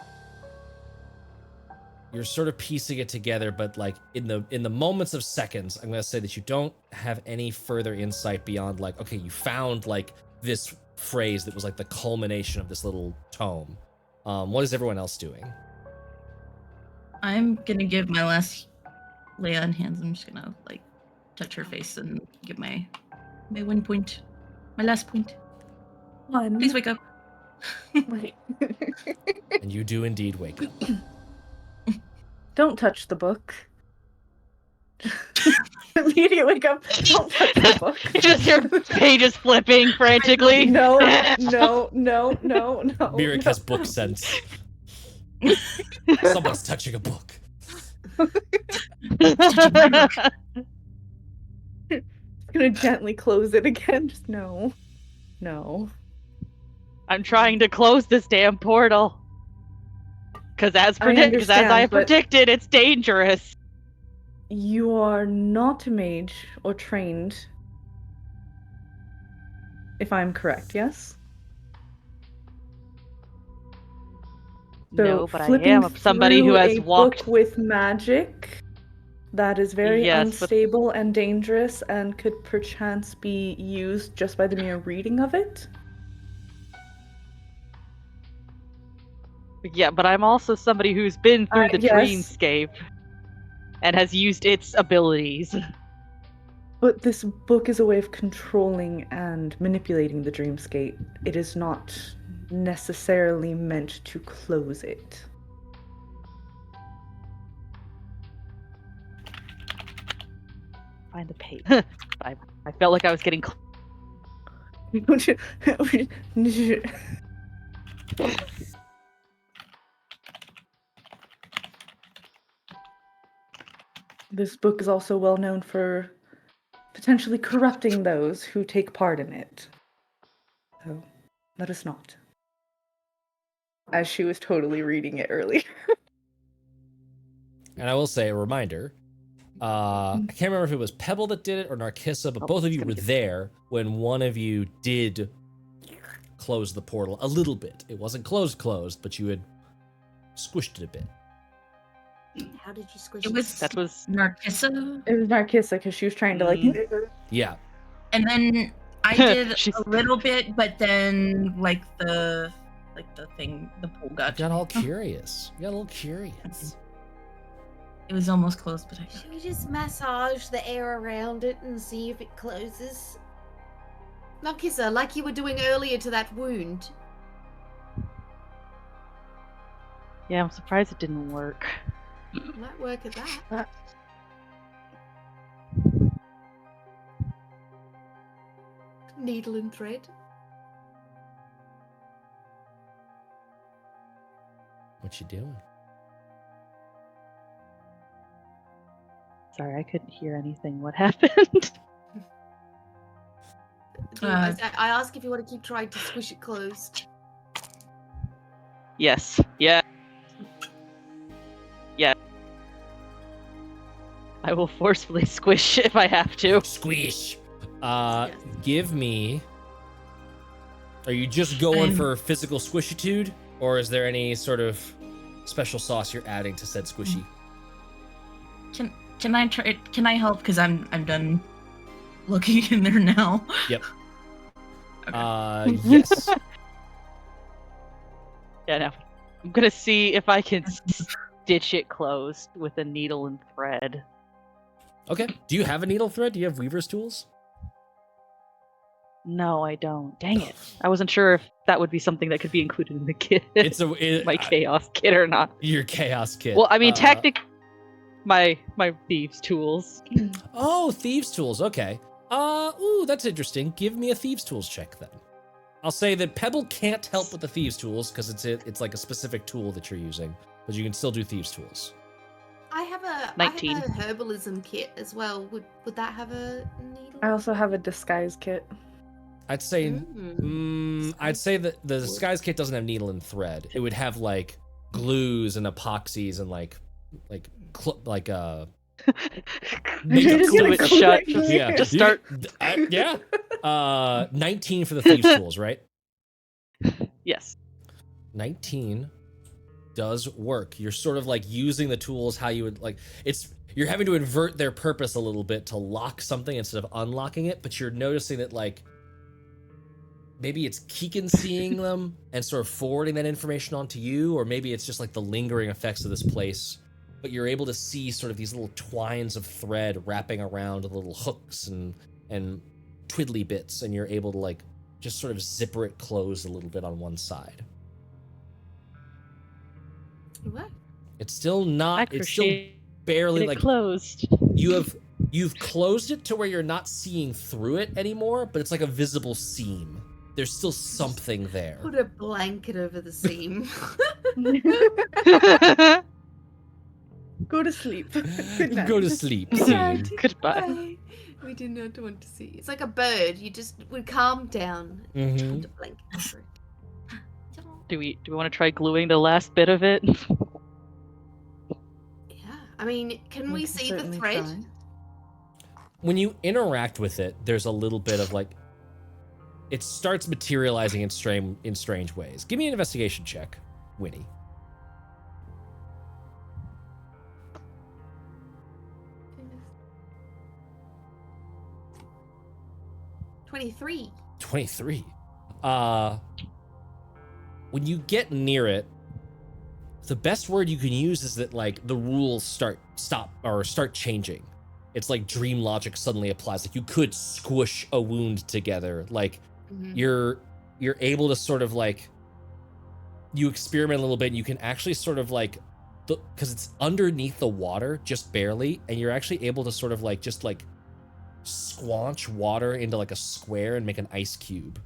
You're sort of piecing it together, but like in the moments of seconds, I'm gonna say that you don't have any further insight beyond like, okay, you found like this phrase that was like the culmination of this little tome. What is everyone else doing? I'm gonna give my last lay on hands. I'm just gonna like touch her face and give my 1 point, my last point. One. Please wake up. Wait. And you do indeed wake up. Don't touch the book. Immediate wake up. Don't touch the book. Just your pages flipping frantically. No, no, no, no, no. Mirik no. has book sense. Someone's touching a book. Gonna gently close it again. Just no. No. I'm trying to close this damn portal. Because as I understand, have but- predicted, it's dangerous. You are not a mage or trained. If I'm correct, yes? So No, but I flipping am somebody who through has a walked. book with magic that is very Yes, but- unstable and dangerous and could perchance be used just by the mere reading of it. Yeah, but I'm also somebody who's been through the Yes. dreamscape and has used its abilities. But this book is a way of controlling and manipulating the dreamscape. It is not necessarily meant to close it. Find the page. I felt like I was getting. This book is also well known for potentially corrupting those who take part in it. So, let us not. As she was totally reading it earlier. And I will say a reminder. I can't remember if it was Pebble that did it or Narcissa, but Oh, both of it's you gonna were get- there when one of you did close the portal a little bit. It wasn't closed, but you had squished it a bit. How did you squish It was That was. Narcissa, It was Narcissa because she was trying to like. Yeah. and then I did She's- a little bit, but then like the pool You got. got all curious. You got a little curious. It was almost closed, but I. Should we just massage the air around it and see if it closes? Narcissa, like you were doing earlier to that wound. Yeah, I'm surprised it didn't work. Might work at that. Needle and thread. What you doing? Sorry, I couldn't hear anything. What happened? I ask if you want to keep trying to squish it closed. Yes. Yeah. Yeah. I will forcefully squish if I have to. Squish. Yes. Give me. Are you just going I'm- for physical squishitude, or is there any sort of special sauce you're adding to said squishy? Can I try? Can I help? Because I'm done looking in there now. Yep. Okay. Yes. Yeah, no. I'm gonna see if I can stitch it closed with a needle and thread. Okay. Do you have a needle thread? Do you have weaver's tools? No, I don't. Dang it. I wasn't sure if that would be something that could be included in the kit. My chaos kit or not. Your chaos kit. Well, I mean, my thieves' tools. Oh, thieves' tools. Okay. Ooh, that's interesting. Give me a thieves' tools check then. I'll say that Pebble can't help with the thieves' tools because it's like a specific tool that you're using, but you can still do thieves' tools. I have a 19. I have a herbalism kit as well. Would that have a needle? I also have a disguise kit. I'd say Mm. I'd say that the disguise kit doesn't have needle and thread. It would have like glues and epoxies and like Make Just glue gonna it glue shut. it shut. yeah. Just start. Yeah. 19 for the thieves tools, right? Yes. 19 does work. You're sort of like using the tools how you would like you're having to invert their purpose a little bit to lock something instead of unlocking it, but you're noticing that like maybe it's Keegan seeing them and sort of forwarding that information onto you, or maybe it's just like the lingering effects of this place. But you're able to see sort of these little twines of thread wrapping around little hooks and twiddly bits, and you're able to like just sort of zipper it closed a little bit on one side. What? It's still not. It's still Crochet barely it like closed. you've closed it to where you're not seeing through it anymore, but it's like a visible seam. There's still something there. Put a blanket over the seam. Go to sleep. Good night. Go to sleep. Good Seam. night. Goodbye. Bye. We did not want to see. It's like a bird. You just would calm down. Mhm. Put a blanket over it. Do we want to try gluing the last bit of it? Yeah. I mean, can we can see the certainly thread? try. When you interact with it, there's a little bit of like it starts materializing in strange ways. Give me an investigation check, Winnie. 23. 23. When you get near it, the best word you can use is that like the rules start changing. It's like dream logic suddenly applies. Like you could squish a wound together. Like Mhm. you're able to sort of like you experiment a little bit and you can actually sort of like because it's underneath the water just barely, and you're actually able to sort of like just like squanch water into like a square and make an ice cube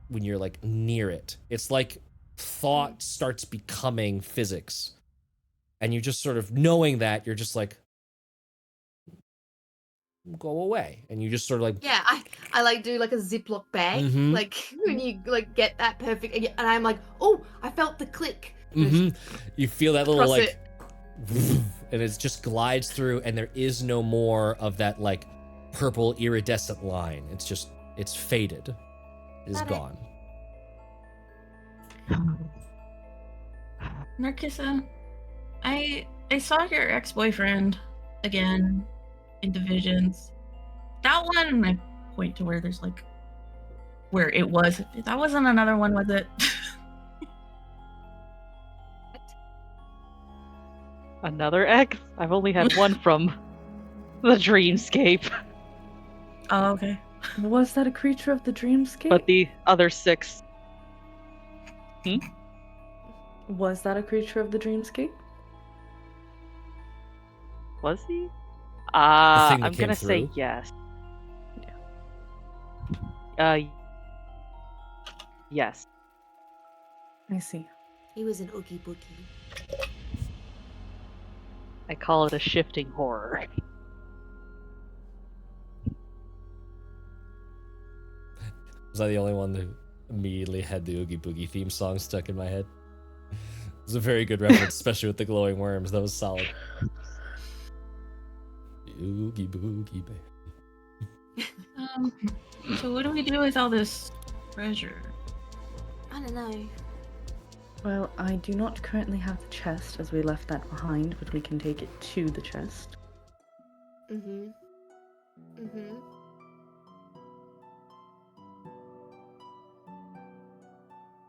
when you're like near it. It's like thought starts becoming physics, and you just sort of knowing that you're just like go away, and you just sort of like Yeah, I like do like a Ziploc bag, Mhm. like when you like get that perfect, and I'm like, oh, I felt the click. you feel that little Cross like it. and it just glides through, and there is no more of that like purple iridescent line. It's faded. It is Got it. gone. Narcissa, I saw your ex-boyfriend again in Divisions. That one, I point to where there's like where it was. That wasn't another one, was it? Another X? I've only had one from the dreamscape, Oh, okay. Was that a creature of the dreamscape? but the other 6. Was that a creature of the dreamscape? Was he? thing that I'm came gonna say through? yes. Yes. I see. He was an oogie boogie. I call it a shifting horror. Was I the only one who immediately had the Oogie Boogie theme song stuck in my head? It was a very good reference, especially with the glowing worms. That was solid. Oogie Boogie Baby. So what do we do with all this treasure? I don't know. Well, I do not currently have the chest as we left that behind, but we can take it to the chest. Mm-hmm. Mm-hmm.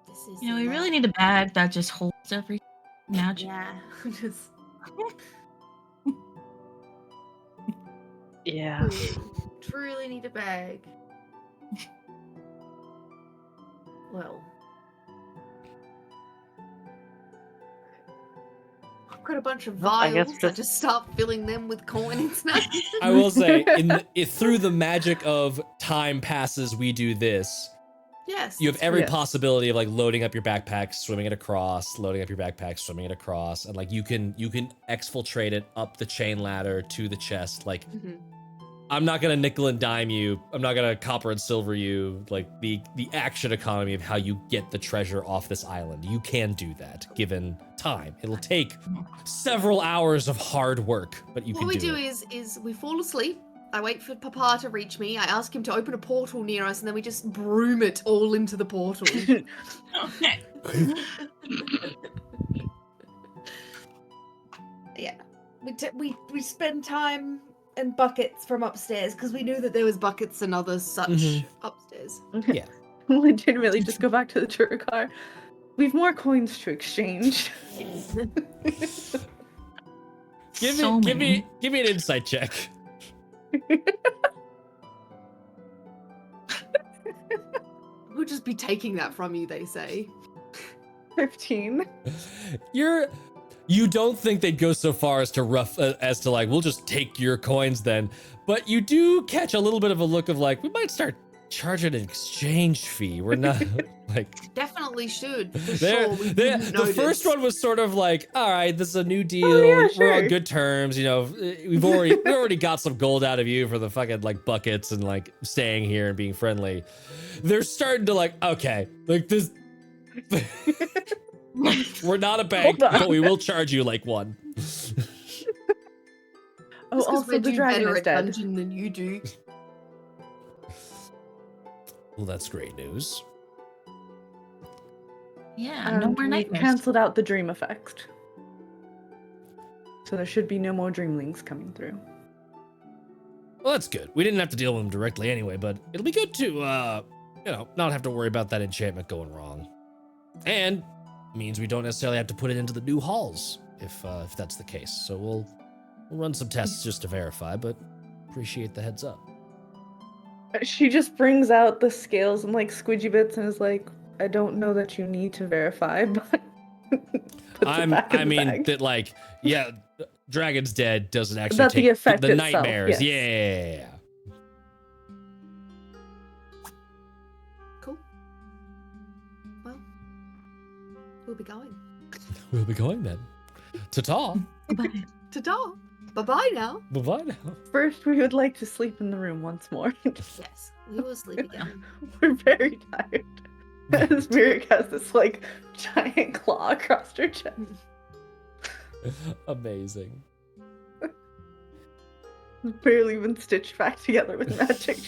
This is You know, we a really lot. need a bag that just holds every magic. Yeah. Just Yeah. truly need a bag. Well, I've got a bunch of I guess vials. I just start filling them with coins now. I will say, through the magic of time passes, we do this. Yes. You have every Yes. possibility of like loading up your backpack, swimming it across, loading up your backpack, swimming it across, and like you can exfiltrate it up the chain ladder to the chest. Like Mhm. I'm not gonna nickel and dime you. I'm not gonna copper and silver you. Like the action economy of how you get the treasure off this island. You can do that given time. It'll take several hours of hard work, but you What can we do do it. is we fall asleep. I wait for Papa to reach me. I ask him to open a portal near us, and then we just broom it all into the portal. Yeah, we spend time and buckets from upstairs because we knew that there was buckets and other such Mhm. upstairs. Yeah. Legitimately, just go back to the tour car. We've more coins to exchange. Give So me many. an insight check. We'll just be taking that from you, they say. 15. You don't think they'd go so far as to like we'll just take your coins then, but you do catch a little bit of a look of like we might start charging an exchange fee. We're not like Definitely should, for there. sure. We wouldn't The first notice. one was sort of like, all right, this is a new deal. Oh, yeah, We're on sure. good terms. You know, we already got some gold out of you for the fucking like buckets and like staying here and being friendly. They're starting to like, okay, like this. We're not a bank, Hold on. but we will charge you like one. Oh, Just 'cause also we the do dragon better is at dead. dungeon than you do. Well, that's great news. Yeah, no And more we've nightmares. cancelled out the dream effect. So there should be no more dreamlings coming through. Well, that's good. We didn't have to deal with them directly anyway, but it'll be good to, not have to worry about that enchantment going wrong. And means we don't necessarily have to put it into the new halls if that's the case. So we'll run some tests just to verify, but appreciate the heads up. She just brings out the scales and like squidgy bits and is like, I don't know that you need to verify, but puts it back in the bag. that like, yeah, Dragon's Dead doesn't actually That the take effect the itself, nightmares. yes. Yeah. Cool. Well, we'll be going. We'll be going then. Ta-ta. Goodbye. Ta-ta! Bye-bye now. Bye-bye now. First, we would like to sleep in the room once more. Yes, we will sleep again. We're very tired. As Mirik has this like giant claw across her chest. Amazing. Barely even stitched back together with magic.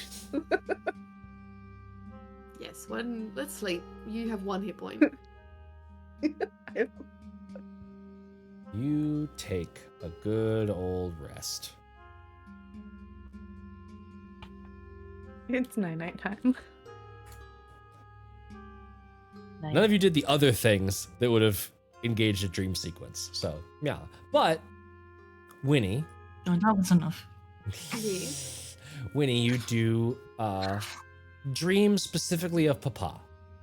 Yes, let's sleep. You have 1 hit point. You take a good old rest. It's night time. None of you did the other things that would have engaged a dream sequence. So, yeah. But, Winnie, No, that was enough. Yeah. Winnie, you do dream specifically of Papa.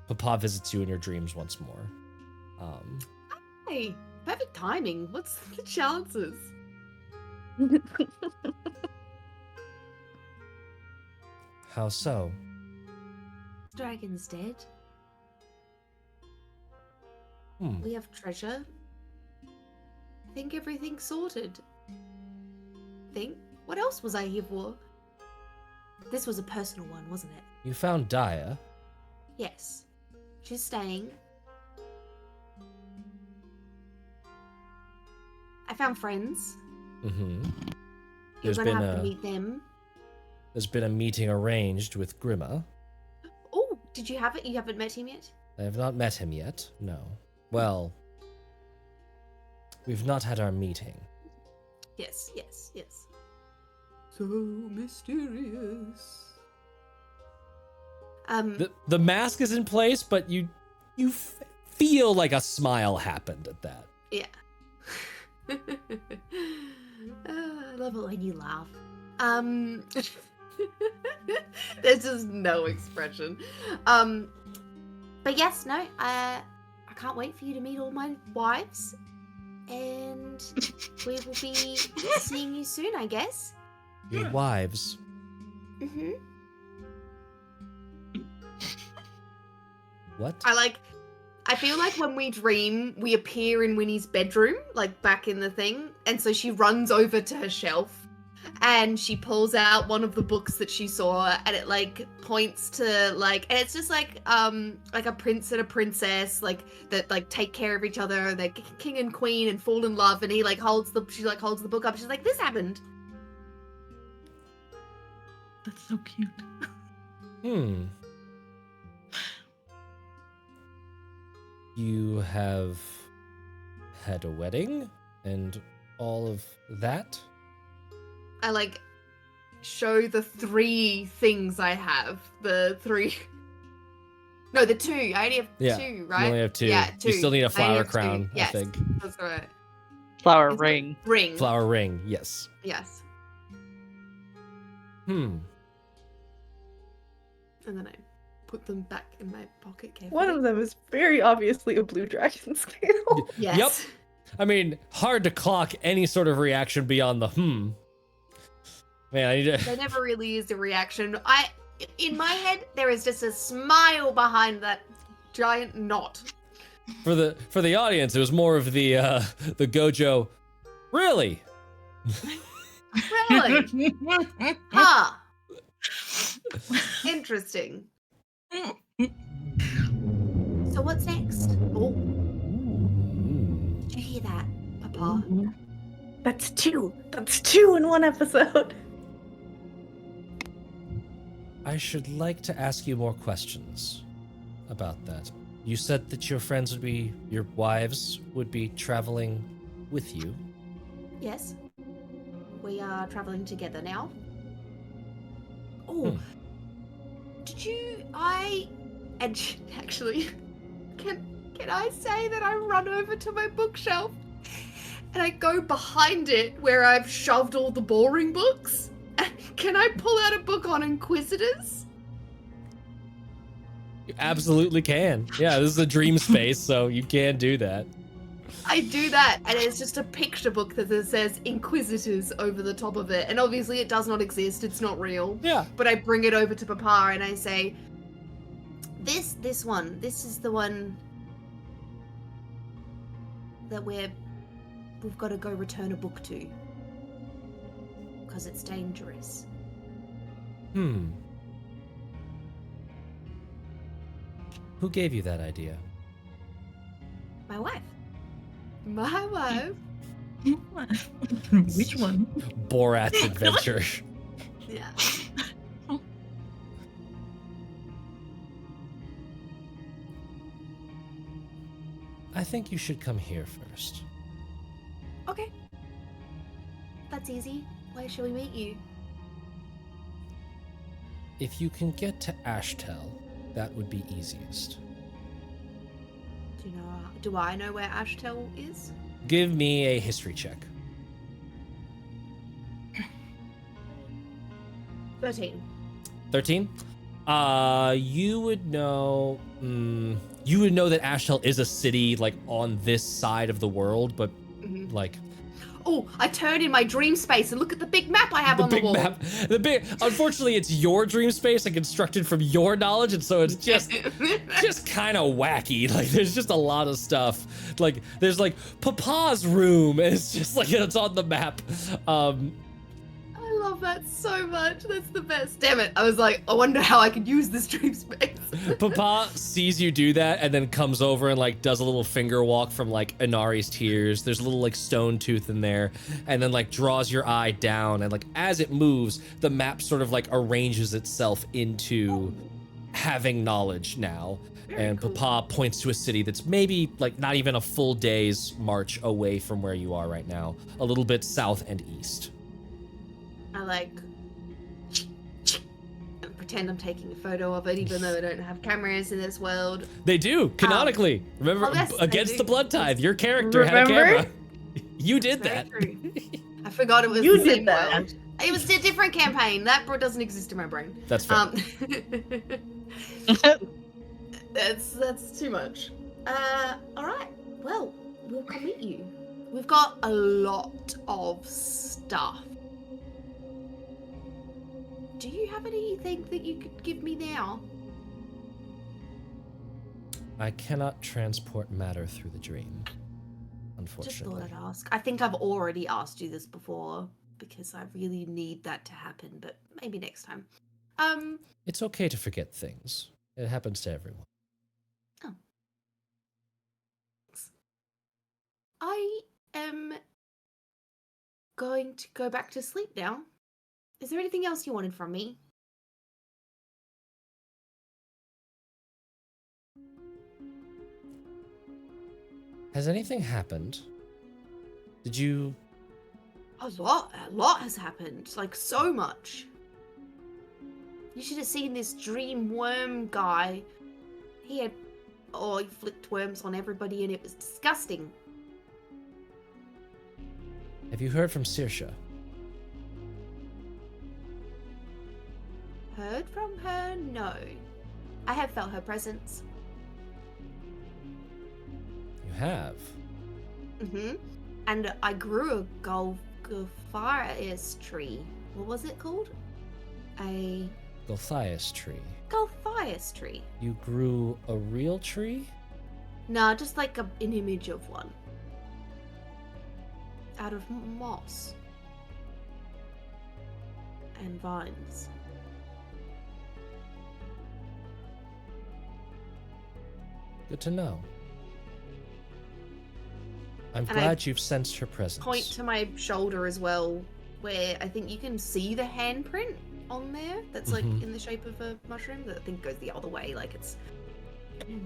Papa visits you in your dreams once more. Hey, perfect timing. What's the chances? How so? Dragon's dead. Hmm. We have treasure. I think everything's sorted. What else was I here for? This was a personal one, wasn't it? You found Daya. Yes. She's staying. I found friends. Mm-hmm. You're There's gonna been have to a meet them. there's been a meeting arranged with Grima. Oh, did you have it? You haven't met him yet? I have not met him yet. No. Well, we've not had our meeting. Yes. So mysterious. The mask is in place, but you feel like a smile happened at that. Yeah. I love it when you laugh. There's just no expression. But yes, no, I can't wait for you to meet all my wives. And we will be seeing you soon, I guess. Your wives. Mm-hmm. What? I feel like when we dream, we appear in Winnie's bedroom, like back in the thing. And so she runs over to her shelf and she pulls out one of the books that she saw and it like points to like, and it's just like a prince and a princess, like that like take care of each other. They're king and queen and fall in love. And she holds the book up. She's like, this happened. That's so cute. You have had a wedding and all of that? I like show the 3 things I have. The 2. I only have 2, right? You only have 2. Yeah, 2. You still need a I only flower have 2. crown, Yes, I think. that's right. Flower It's ring. Ring. Flower ring, yes. Yes. Hmm. And then I put them back in my pocket carefully. One of them is very obviously a blue dragon scale. Yes. Yep. I mean, hard to clock any sort of reaction beyond the Man, I need to... There never really is a reaction. In my head, there is just a smile behind that giant knot. For the audience, it was more of the Gojo. Really? Really? Huh. Interesting. So what's next? Oh, did you hear that, Papa? That's 2. That's 2 in one episode. I should like to ask you more questions about that. You said that your wives would be traveling with you. Yes. We are traveling together now. Oh, actually, can I say that I run over to my bookshelf and I go behind it where I've shoved all the boring books? And can I pull out a book on Inquisitors? You absolutely can. Yeah, this is a dream space, so you can do that. I do that, and it's just a picture book that says Inquisitors over the top of it. And obviously it does not exist, it's not real. Yeah. But I bring it over to Papa and I say, this is the one that we've got to go return a book to. Because it's dangerous. Who gave you that idea? My wife. My wife. Which one? Borat's adventure. Yeah. I think you should come here first. Okay. That's easy. Where shall we meet you? If you can get to Ashtel, that would be easiest. Do I know where Ashtel is? Give me a history check. 13. 13? You would know that Ashtel is a city like on this side of the world, but like Oh, I turn in my dream space and look at the big map I have on the wall. Unfortunately, it's your dream space and constructed from your knowledge, and so it's just kind of wacky. Like there's just a lot of stuff. Like there's like Papa's room, and it's just like it's on the map. I love that so much. That's the best. Damn it. I was like, I wonder how I could use this dream space. Papa sees you do that and then comes over and like does a little finger walk from like Inari's tears. There's a little like stone tooth in there, and then like draws your eye down, and like as it moves, the map sort of like arranges itself into having knowledge now. And cool. Papa points to a city that's maybe like not even a full day's march away from where you are right now, a little bit south and east. I like pretend I'm taking a photo of it, even though I don't have cameras in this world. They do, canonically. Remember, yes, they against do. the blood tithe, your character had a Remember? camera. You did Very that. true. I forgot it was You the did same that. world. It was a different campaign. That doesn't exist in my brain. That's fair. That's too much. All right. Well, we'll come meet you. We've got a lot of stuff. Do you have anything that you could give me now? I cannot transport matter through the dream, Just unfortunately. thought I'd ask. I think I've already asked you this before because I really need that to happen, but maybe next time. It's okay to forget things. It happens to everyone. I am going to go back to sleep now. Is there anything else you wanted from me? Has anything happened? Did you... A lot has happened. Like, so much. You should have seen this dream worm guy. He flicked worms on everybody and it was disgusting. Have you heard from Saoirse? Heard from her? No. I have felt her presence. You have? Mm-hmm. And I grew a Golgothias tree. What was it called? A Golthias tree. Golgothias tree. You grew a real tree? No, just like an image of one. Out of moss. And vines. Good to know. I'm And glad you've sensed her presence. Point to my shoulder as well, where I think you can see the handprint on there. That's like Mhm. in the shape of a mushroom. That I think goes the other way. Like it's.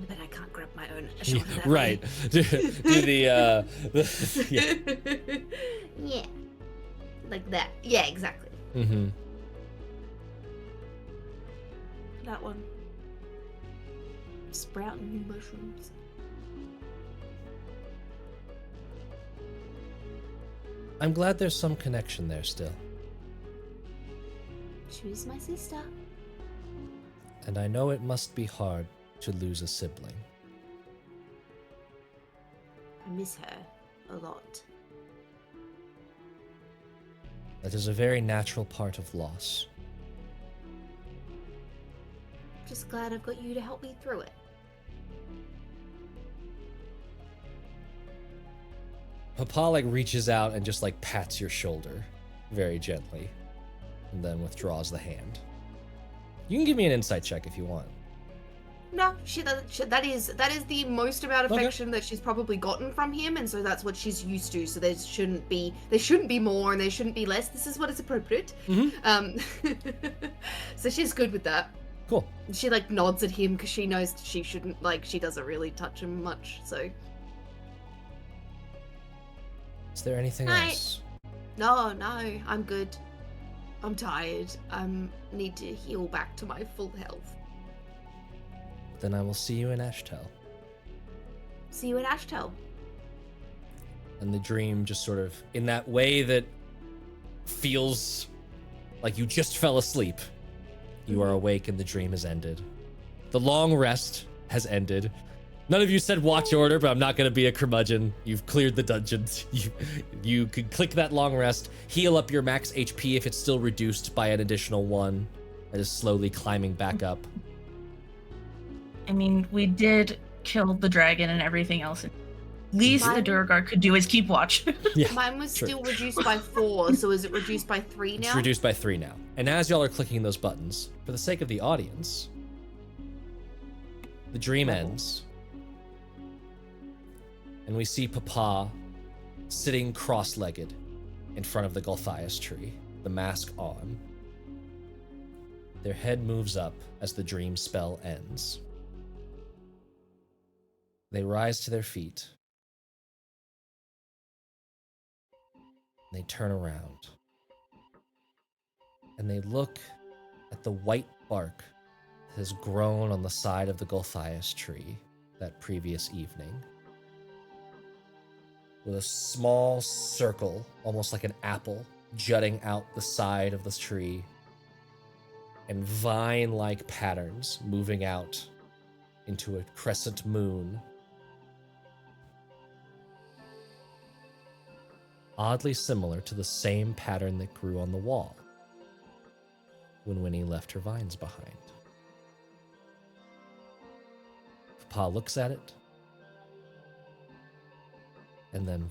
But I can't grab my own shoulder. That Right. way. do the yeah. Yeah. Like that. Yeah, exactly. Mm-hmm. That one. Sprouting new mushrooms. I'm glad there's some connection there still. She was my sister. And I know it must be hard to lose a sibling. I miss her a lot. That is a very natural part of loss. Just glad I've got you to help me through it. Papa like reaches out and just like pats your shoulder very gently and then withdraws the hand. You can give me an insight check if you want. No, that is the most amount of Okay. affection that she's probably gotten from him, and so that's what she's used to. So there shouldn't be more and there shouldn't be less. This is what is appropriate. Mhm. So she's good with that. Cool. She like nods at him because she knows she shouldn't, like, she doesn't really touch him much. So Is there anything Night. else? no, I'm good. I'm tired. Need to heal back to my full health. Then I will see you in Ashtel. See you in Ashtel. And the dream just sort of, in that way that feels like you just fell asleep, you are awake and the dream has ended. The long rest has ended. None of you said watch order, but I'm not going to be a curmudgeon. You've cleared the dungeons. You could click that long rest, heal up your max HP if it's still reduced by an additional 1. That is slowly climbing back up. I mean, we did kill the dragon and everything else. least the Mine- Durgar could do is keep watch. Yeah. Mine was true. still reduced by 4, so is it reduced by 3 now? It's reduced by 3 now. And as y'all are clicking those buttons, for the sake of the audience, the dream ends. And we see Papa sitting cross-legged in front of the Golthias tree, the mask on. Their head moves up as the dream spell ends. They rise to their feet. They turn around. And they look at the white bark that has grown on the side of the Golthias tree that previous evening. With a small circle, almost like an apple, jutting out the side of the tree, and vine-like patterns moving out into a crescent moon. Oddly similar to the same pattern that grew on the wall when Winnie left her vines behind. Papa looks at it, and then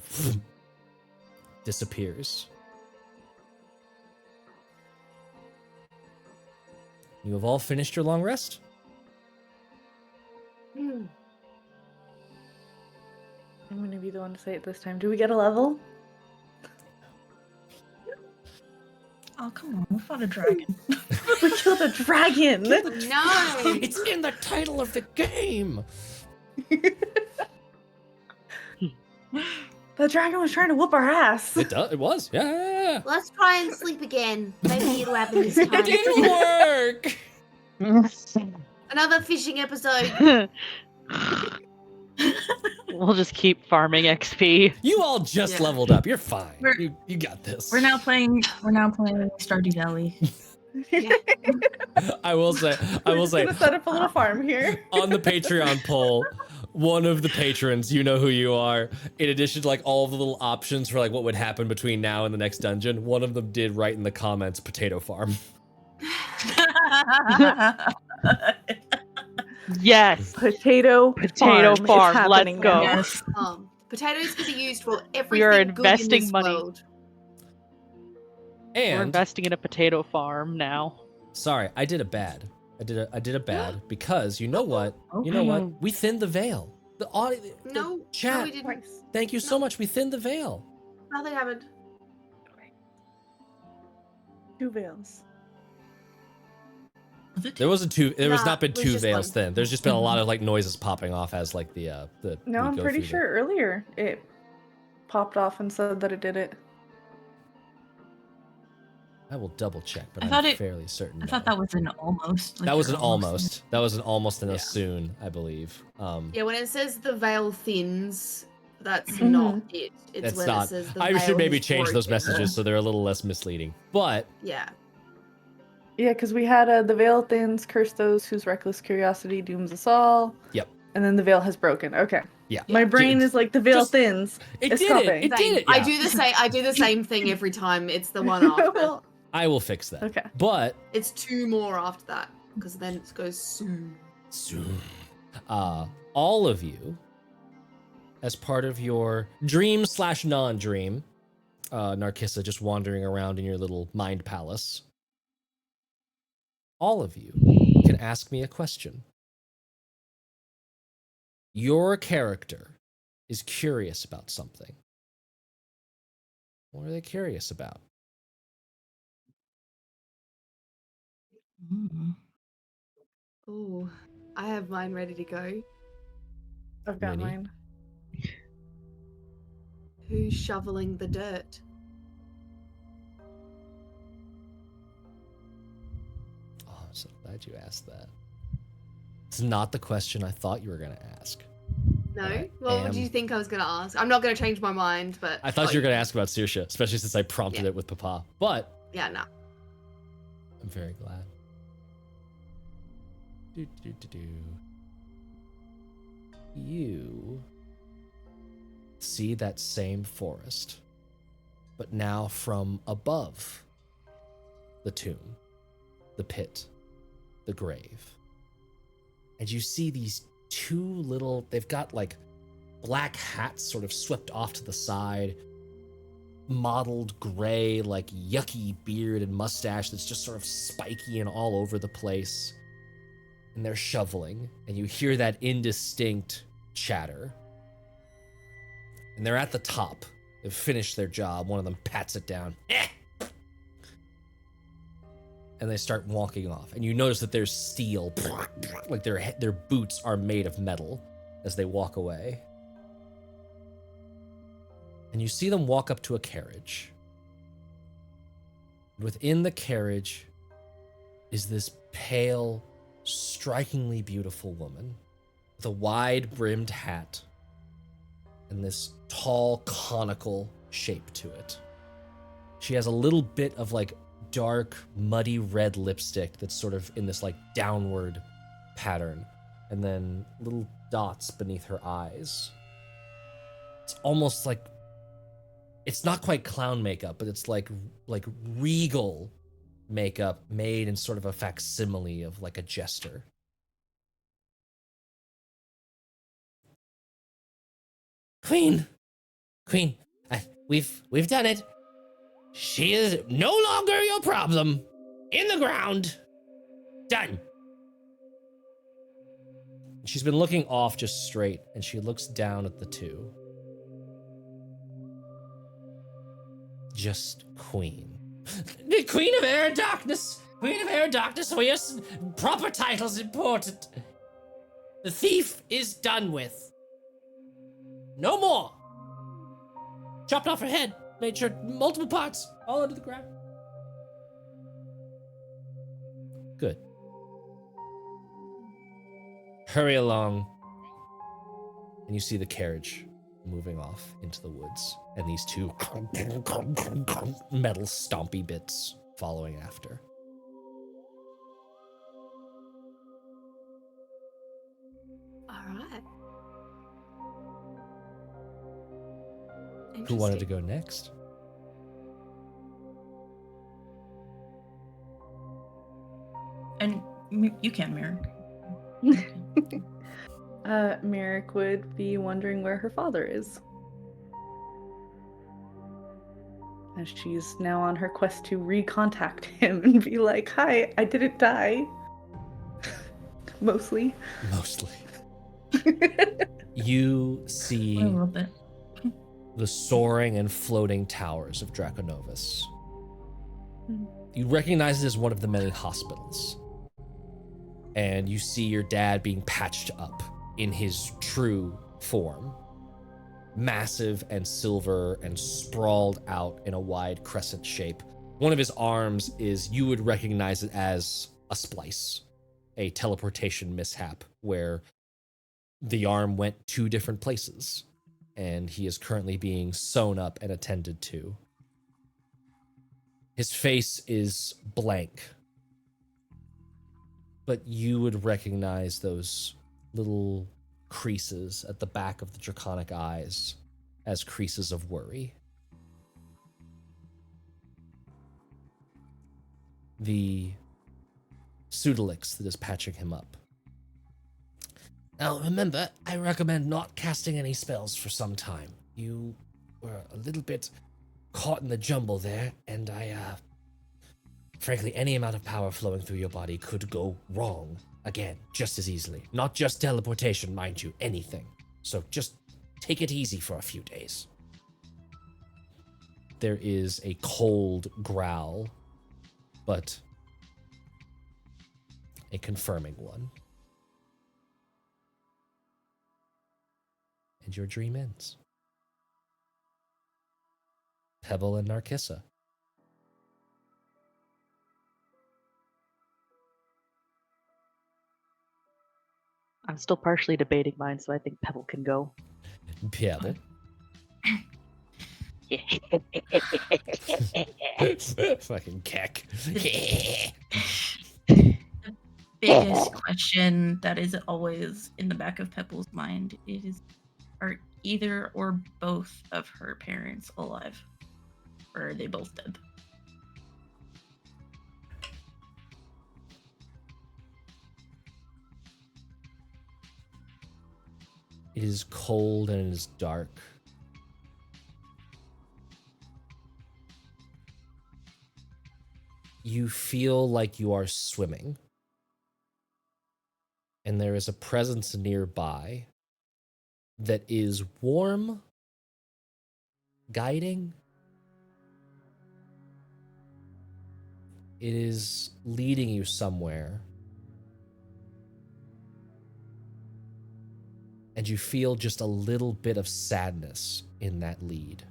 disappears. You have all finished your long rest? Hmm. I'm gonna be the one to say it this time. Do we get a level? Oh, come on. We fought a dragon. We killed a dragon! No! It's in the title of the game! The dragon was trying to whoop our ass. It was. Yeah. Let's try and sleep again. Maybe it'll happen this time. It didn't work! Another fishing episode. We'll just keep farming XP. You all just Yeah. leveled up. You're fine. We're- You got this. We're now playing Stardew Valley. I will say, We're just gonna set up a little farm here. on the Patreon poll, one of the patrons, you know who you are, in addition to like all of the little options for like what would happen between now and the next dungeon, one of them did write in the comments potato farm. Yes. Potato Potato farm. farm, It's let's happening go. now. Yes. Potatoes can be used for everything We are good in investing this money. world. We're And investing in a potato farm now. sorry, I did a bad. I did a bad because you know what? You know Okay. what? We thinned the veil. The audio, No, chat. no, we didn't. Twice. Thank you so much. We thinned the veil. Nothing happened. 2 veils. Was it There wasn't two. There has Nah, not been it was two just veils one. thin. There's just been a lot of like noises popping off as like the No, we I'm go pretty through the- sure earlier it popped off and said that it did it. I will double check, but I I'm thought it- fairly certain. I thought no. that was an almost. Like That was an you're almost. That was an almost and a Yeah. soon, I believe. Yeah, when it says the veil thins, that's Mhm. not it. It's It's when not. it says the I veil should maybe is change those broken. messages so they're a little less misleading. But Yeah. Yeah, because we had the veil thins, curse those whose reckless curiosity dooms us all. Yep. And then the veil has broken. Okay. yeah, My brain is like the veil Just- thins. it it's did stopping. it. It Same. did it. I yeah. do the same thing every time. It's the one after. Well, I will fix that. okay. But It's 2 more after that because then it goes soon. soon, all of you, as part of your dream/non-dream, Narcissa just wandering around in your little mind palace. All of you can ask me a question. Your character is curious about something. What are they curious about? Mm. Oh, I have mine ready to go. I've got Ready? mine. Who's shoveling the dirt? Oh, I'm so glad you asked that. It's not the question I thought you were going to ask. No? I What am- do you think I was going to ask? I'm not going to change my mind, but. I thought oh, you were going to ask about Saoirse, especially since I prompted Yeah. it with Papa. But Yeah, no. I'm very glad. You see that same forest, but now from above the tomb, the pit, the grave. And you see these 2 little, they've got like black hat sort of swept off to the side, mottled gray, like yucky beard and mustache that's just sort of spiky and all over the place. And they're shoveling, and you hear that indistinct chatter. And they're at the top. They've finished their job. One of them pats it down. And they start walking off. And you notice that there's steel, like their boots are made of metal as they walk away. And you see them walk up to a carriage. Within the carriage is this pale, strikingly beautiful woman with a wide-brimmed hat and this tall, conical shape to it. She has a little bit of like dark, muddy red lipstick that's sort of in this like downward pattern, and then little dots beneath her eyes. It's almost like, it's not quite clown makeup, but it's like regal makeup made in sort of a facsimile of like a jester. Queen, we've done it. She is no longer your problem. In the ground. Done. She's been looking off just straight, and she looks down at the two. Just Queen. The Queen of Air and Darkness. Queen of Air and Darkness, oh yes, proper title's important. The thief is done with. No more. Chopped off her head. Made sure multiple parts, all under the ground. Good. Hurry along. And you see the carriage moving off into the woods, and these two metal stompy bits following after. All right. Who wanted to go next? And you can, Merrick. Merrick would be wondering where her father is. As she's now on her quest to recontact him and be like, hi, I didn't die. Mostly. You A see little bit. the soaring and floating towers of Draconovus. You recognize it as one of the many hospitals. And you see your dad being patched up in his true form. Massive and silver and sprawled out in a wide crescent shape. One of his arms is, you would recognize it as a splice, a teleportation mishap where the arm went 2 different places, and he is currently being sewn up and attended to. His face is blank, but you would recognize those little creases at the back of the draconic eyes as creases of worry. The Pseudolix that is patching him up. Now remember, I recommend not casting any spells for some time. You were a little bit caught in the jumble there, and frankly, any amount of power flowing through your body could go wrong again, just as easily. Not just teleportation, mind you, anything. So just take it easy for a few days. There is a cold growl, but a confirming one. And your dream ends. Pebble and Narcissa. I'm still partially debating mine, so I think Pebble can go. Pebble. Fucking keck. Biggest question that is always in the back of Pebble's mind is, are either or both of her parents alive? Or are they both dead? It is cold and it is dark. You feel like you are swimming. And there is a presence nearby that is warm, guiding. It is leading you somewhere. And you feel just a little bit of sadness in that lead.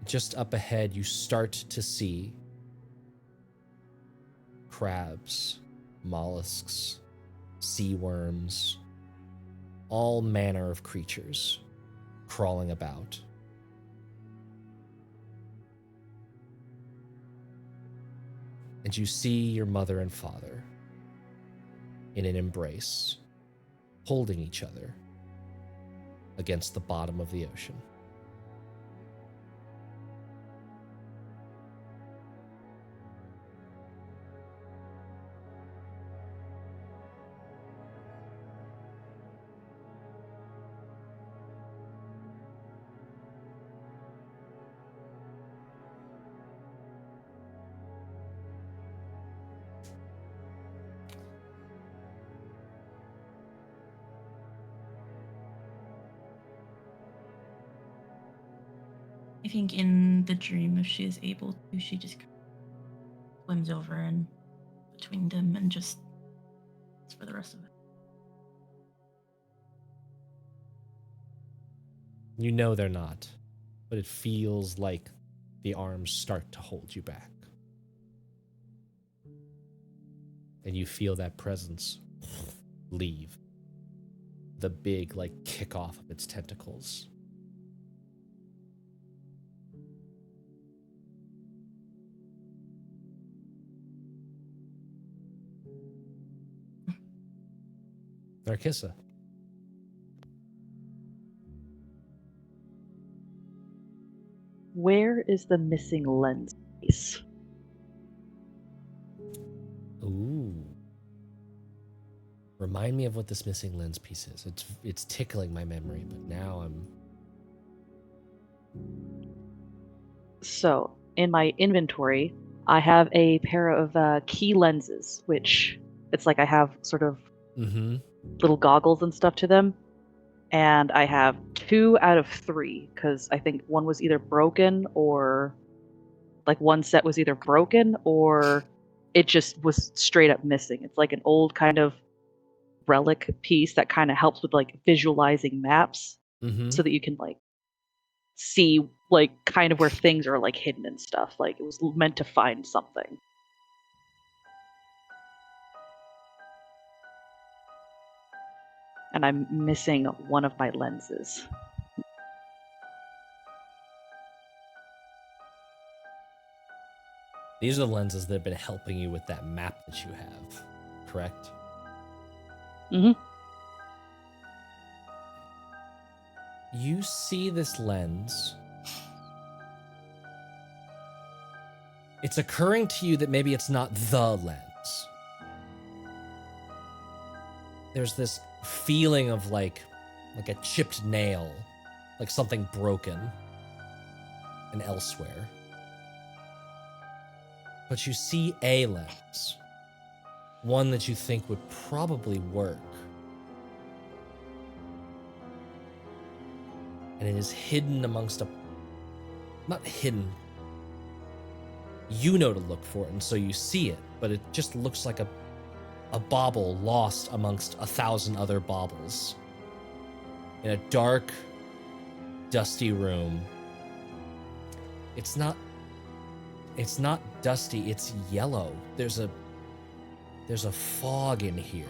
Just up ahead, you start to see crabs, mollusks, sea worms, all manner of creatures crawling about. And you see your mother and father in an embrace, holding each other against the bottom of the ocean. I think in the dream, if she is able to, she just swims over and between them and just for the rest of it. You know they're not, but it feels like the arms start to hold you back. And you feel that presence leave. The big, kick off of its tentacles. Narkissa. Where is the missing lens piece? Ooh. Remind me of what this missing lens piece is. It's tickling my memory, but now I'm... So, in my inventory, I have a pair of key lenses, which it's like I have sort of little goggles and stuff to them. And I have 2 out of 3, because I think one was either broken or... one set was either broken or it just was straight up missing. It's like an old kind of relic piece that kind of helps with visualizing maps so that you can see kind of where things are hidden and stuff. It was meant to find something. And I'm missing one of my lenses. These are the lenses that have been helping you with that map that you have, correct? Mm-hmm. You see this lens. It's occurring to you that maybe it's not the lens. There's this feeling of like a chipped nail, like something broken and elsewhere. But you see a lens, one that you think would probably work. And it is hidden amongst not hidden. You know to look for it, and so you see it, but it just looks like a bauble lost amongst 1,000 other baubles. In a dark, dusty room. It's not dusty, it's yellow. There's a fog in here.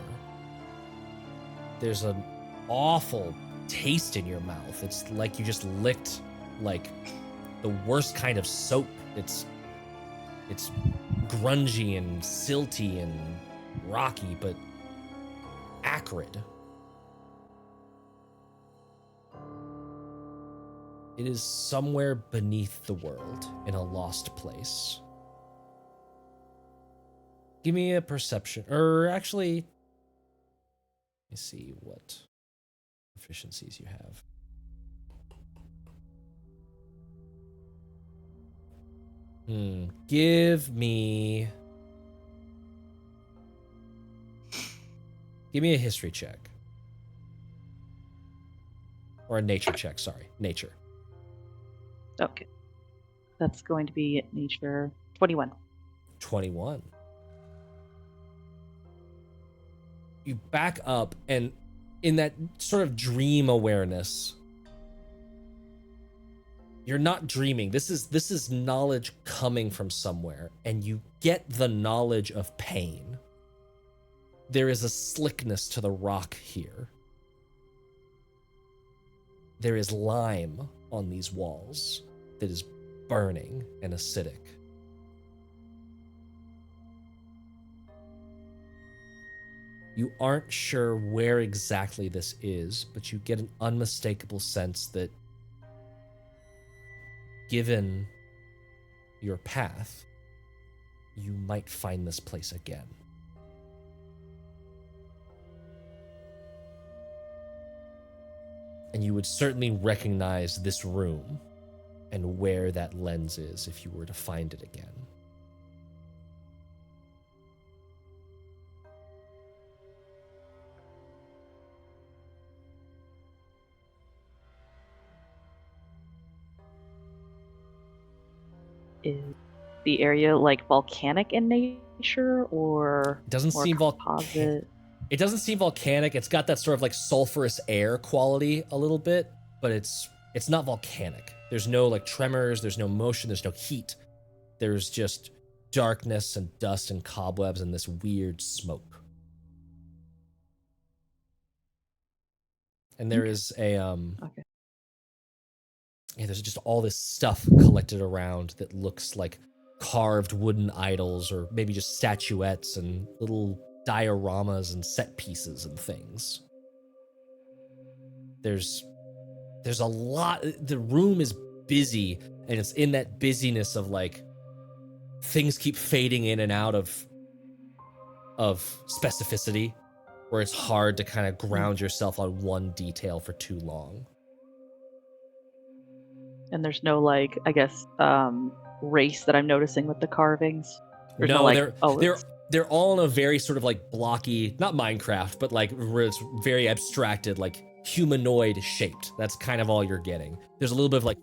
There's an awful taste in your mouth. It's like you just licked the worst kind of soap. It's grungy and silty and rocky, but acrid. It is somewhere beneath the world in a lost place. Give me a perception, or actually, let me see what proficiencies you have. Give me a history check. Or a nature check, sorry. Nature. Okay. That's going to be nature 21. 21. You back up, and in that sort of dream awareness, you're not dreaming. This is knowledge coming from somewhere, and you get the knowledge of pain. There is a slickness to the rock here. There is lime on these walls that is burning and acidic. You aren't sure where exactly this is, but you get an unmistakable sense that given your path, you might find this place again. And you would certainly recognize this room and where that lens is if you were to find it again. Is the area like volcanic in nature, or It doesn't more seem composite? It doesn't seem volcanic. It's got that sort of like sulfurous air quality a little bit, but it's not volcanic. There's no like tremors, there's no motion, there's no heat. There's just darkness and dust and cobwebs and this weird smoke. And there is a Okay. yeah, there's just all this stuff collected around that looks like carved wooden idols, or maybe just statuettes and little dioramas and set pieces and things. There's a lot. The room is busy, and it's in that busyness of like things keep fading in and out of specificity, where it's hard to kind of ground yourself on one detail for too long. And there's no like, I guess, race that I'm noticing with the carvings. There's No, like, they're all in a very sort of like blocky, not Minecraft, but like where it's very abstracted, like humanoid shaped. That's kind of all you're getting. There's a little bit of like,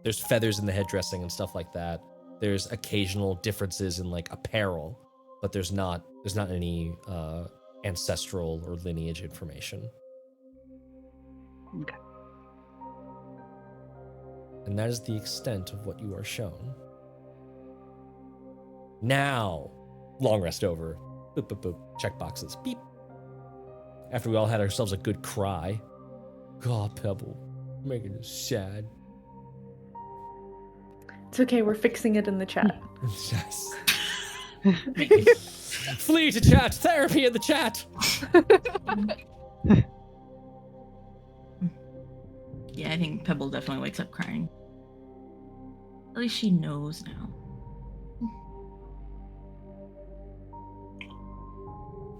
there's feathers in the headdressing and stuff like that. There's occasional differences in like apparel, but there's not any ancestral or lineage information. Okay. And that is the extent of what you are shown. Now, long rest over. Boop, boop, boop. Check boxes. Beep. After we all had ourselves a good cry. God, Pebble, making us sad. It's okay, we're fixing it in the chat. Yes. Flee to chat. Therapy in the chat. Yeah, I think Pebble definitely wakes up crying. At least she knows now.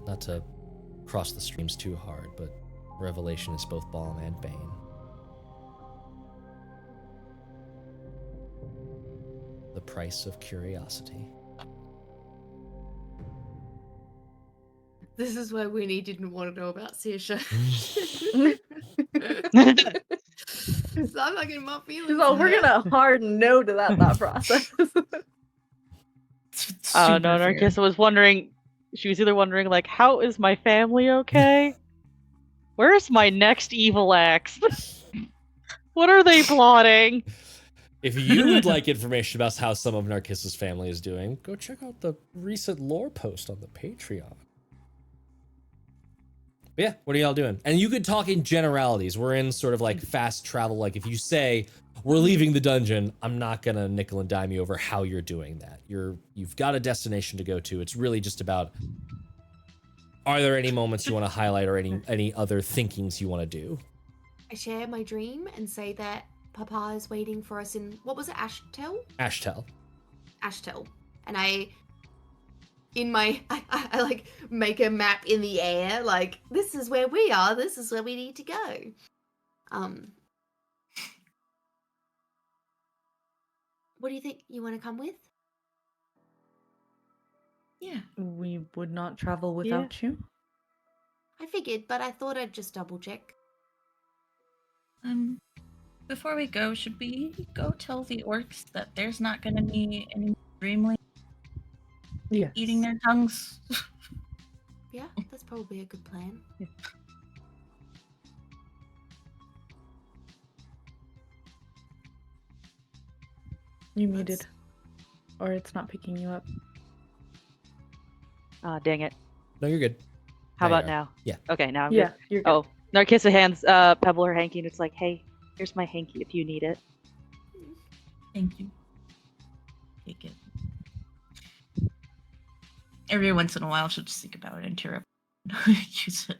Not to cross the streams too hard, but revelation is both balm and bane. The price of curiosity. This is why Winnie didn't want to know about Saoirse. So I'm not getting my feelings. So we're gonna hard no to that thought process. Oh no, Narcissa was wondering. She was either wondering like, how is my family okay? Where's my next evil axe? What are they plotting? If you would like information about how some of Narcissa's family is doing, go check out the recent lore post on the Patreon. But yeah, what are y'all doing? And you could talk in generalities. We're in sort of like fast travel. Like if you say we're leaving the dungeon, I'm not gonna nickel and dime you over how you're doing that. You've got a destination to go to. It's really just about, are there any moments you want to highlight or any other thinkings you want to do? I share my dream and say that Papa is waiting for us in, what was it, Ashtel? Ashtel. Ashtel. And I in my I like make a map in the air, like this is where we are, this is where we need to go. What do you think? You want to come with? Yeah. We would not travel without you. I figured, but I thought I'd just double check. Before we go, should we go tell the orcs that there's not going to be any dreamling Yes. eating their tongues? Yeah, that's probably a good plan. You muted. Or it's not picking you up. Ah, dang it. No, you're good. How There you about are. now? Yeah. Okay, now I'm Yeah, good. you're good. Oh, Narkissa hands Pebble her hanky, and it's like, hey, here's my hanky if you need it. Thank you. Take it. Every once in a while, she'll just think about it and tear up. Use it.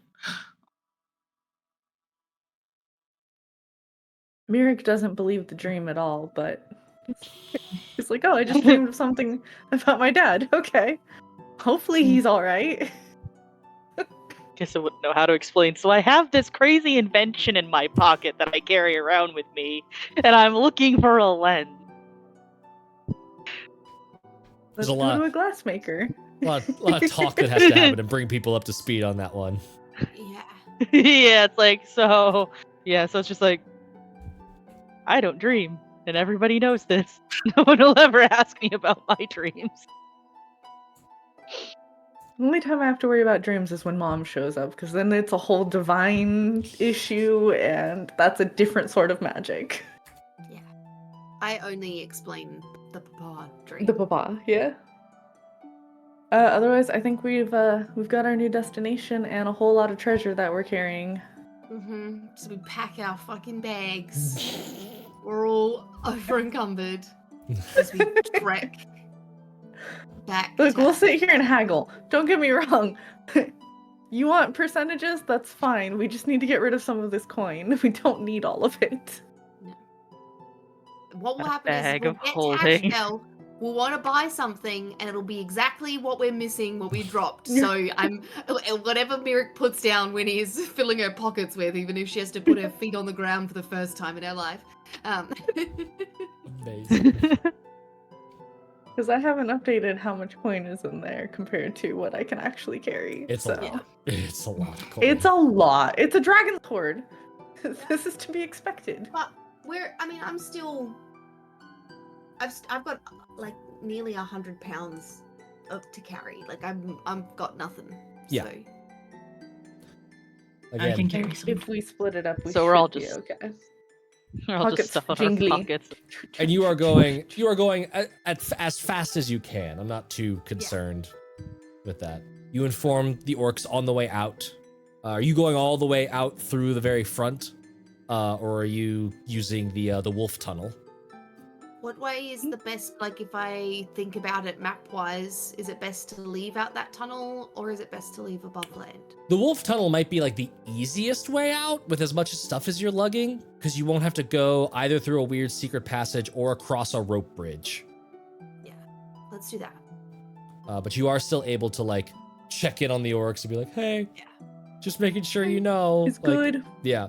Mirik doesn't believe the dream at all, but he's like, oh, I just dreamed of something about my dad. Okay. Hopefully he's alright. Kissa wouldn't know how to explain. So I have this crazy invention in my pocket that I carry around with me, and I'm looking for a lens. Let's a go lot- to a glassmaker. A lot of talk that has to happen and bring people up to speed on that one. Yeah. Yeah, it's like, so it's just like, I don't dream, and everybody knows this. No one will ever ask me about my dreams. The only time I have to worry about dreams is when mom shows up, because then it's a whole divine issue, and that's a different sort of magic. Yeah. I only explain the papa dream. The papa, yeah. Otherwise, I think we've got our new destination and a whole lot of treasure that we're carrying. So we pack our fucking bags. We're all over encumbered as we trek back. Look, to- we'll sit here and haggle. Don't get me wrong. You want percentages? That's fine. We just need to get rid of some of this coin. We don't need all of it. What will A happen is bag we'll of get holding. to Ashbel, we'll want to buy something, and it'll be exactly what we're missing, what we dropped. So I'm whatever Mirik puts down when he's filling her pockets with, even if she has to put her feet on the ground for the first time in her life. Amazing. Because I haven't updated how much coin is in there compared to what I can actually carry. It's so. a lot. It's a lot. Of It's a lot. It's a dragon sword. This is to be expected. But I'm still. I've got like nearly 100 pounds to carry. Like I've got nothing. Yeah. So. I can Again, carry some. If we split it up, we So we're all should be just- okay. We're all Pockets just stuff in our jingly. pockets. and you are going at as fast as you can. I'm not too concerned with that. You inform the orcs on the way out. Are you going all the way out through the very front, or are you using the wolf tunnel? What way is the best, like if I think about it map-wise, is it best to leave out that tunnel or is it best to leave above land? The wolf tunnel might be like the easiest way out with as much stuff as you're lugging, because you won't have to go either through a weird secret passage or across a rope bridge. Yeah, let's do that. But you are still able to like check in on the orcs and be like, hey, Yeah. just making sure you know. It's Like, good. Yeah.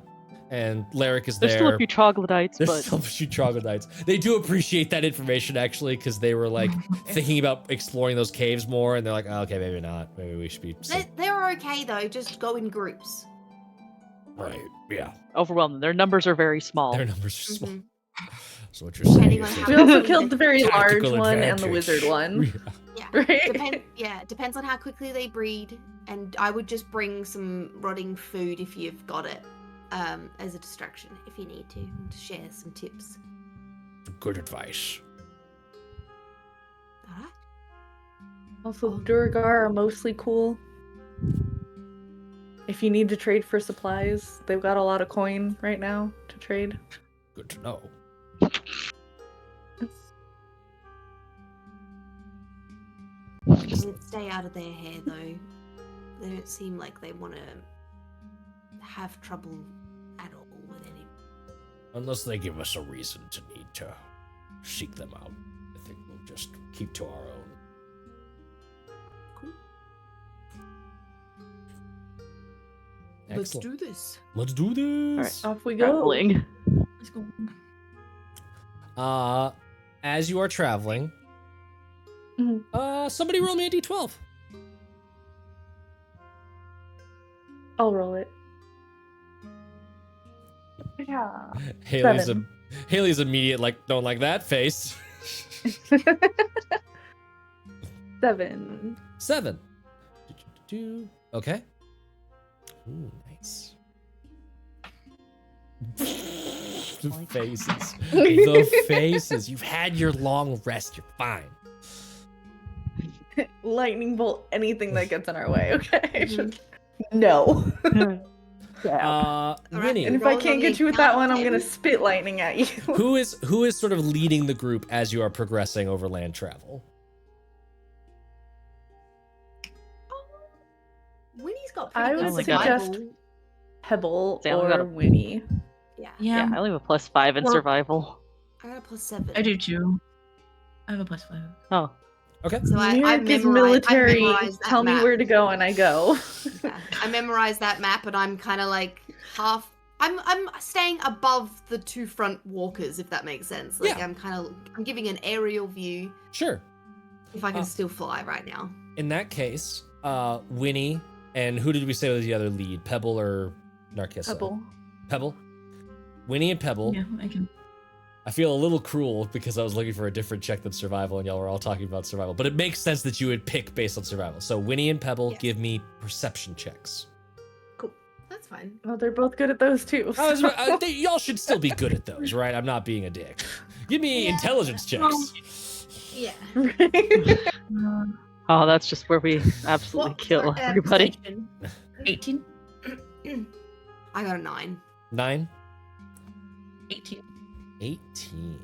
And Lyric is There's there. still a few troglodytes, There's but still a few troglodytes. They do appreciate that information actually, because they were like thinking about exploring those caves more, and they're like, oh, okay, maybe not. Maybe we should be. They're okay though, just go in groups. Right. Yeah. overwhelming. Their numbers are very small. Their numbers are small. Mhm. So what you're saying Depending is on that- We how also quickly killed the very large Tactical one and the advantage. wizard one. Yeah. Yeah. Right? Depends on how quickly they breed, and I would just bring some rotting food if you've got it, as a distraction if you need to share some tips. Good advice. All right. Also, Durgar are mostly cool. If you need to trade for supplies, they've got a lot of coin right now to trade. Good to know. Stay out of their hair though. They don't seem like they want to have trouble at all with any. Unless they give us a reason to need to seek them out. I think we'll just keep to our own. Of Let's Excellent. do this. Let's do this. Off we go. Traveling. Let's go. As you are traveling, somebody roll me a d12. I'll roll it. Yeah. Haley's immediate, like, don't like that face. 7. 7. Okay. Ooh, nice. The faces. The faces. You've had your long rest. You're fine. Lightning bolt anything that gets in our way, okay? Just- no. Yeah. Winnie, And if I Rolling can't on get the you with that one, I'm count gonna of 10. spit lightning at you. who is sort of leading the group as you are progressing over land travel? Winnie's got I pretty would good suggest- survival. Pebble See, I only got or a- Winnie. Yeah. Yeah, I only have a +5 in Well- survival. I got a +7. I do too. I have a +5. Oh, Okay. So I Lyric is memori- military. I memorized that Tell me map. where to go and I go. Yeah. I memorized that map, and I'm kind of like half. I'm staying above the two front walkers, if that makes sense. Like Yeah. I'm giving an aerial view Sure. if I can still fly right now. In that case, Winnie, and who did we say was the other lead? Pebble or Narcissa? Pebble. Pebble? Winnie and Pebble. Yeah, I can. I feel a little cruel because I was looking for a different check than survival and y'all were all talking about survival. But it makes sense that you would pick based on survival. So Winnie and Pebble, Yeah. give me perception checks. Cool. That's fine. Well, they're both good at those too. I was, so- y'all should still be good at those, right? I'm not being a dick. Give me Yeah. intelligence checks. Yeah. Uh, oh, that's just where we absolutely kill everybody. perception? 18. I got a 9. 9, 18. 18.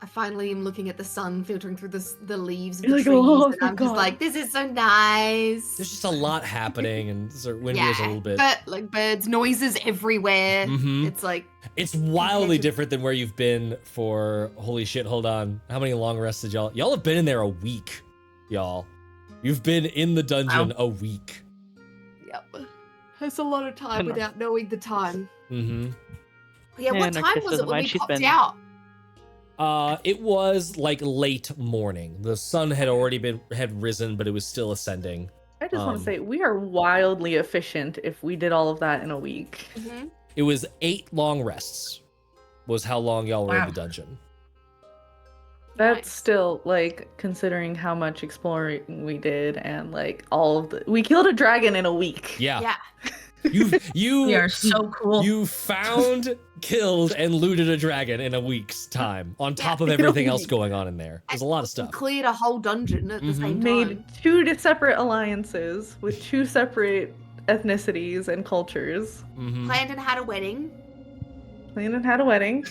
I finally am looking at the sun filtering through the leaves of You're the like, trees, "Oh, and I'm thank just God." like, this is so nice. There's just a lot happening and sort of windy is a little bit. but like birds, noises everywhere. Mhm. It's like It's wildly to- different than where you've been for, holy shit, hold on. How many long rests did y'all have been in there a week, y'all. You've been in the dungeon a week. yep. That's a lot of time Enough. without knowing the time. Mm-hmm. Yeah, Yeah, what time Narcissa was it doesn't when mind, we she's popped been- out? It was like late morning. The sun had already had risen, but it was still ascending. I just want Um, to say we are wildly efficient if we did all of that in a week. Mm-hmm. It was 8 long rests, was how long y'all were in Wow. the dungeon. That's Nice. still like considering how much exploring we did and like all of the we killed a dragon in a week. Yeah. Yeah. You We are so cool. you found, killed, and looted a dragon in a week's time, on top of in a everything else week. going on in there. There's a lot of We stuff. cleared a whole dungeon at the Mhm. same Made time. 2 separate alliances with 2 separate ethnicities and cultures. Mm-hmm. Planned and had a wedding. Planned and had a wedding.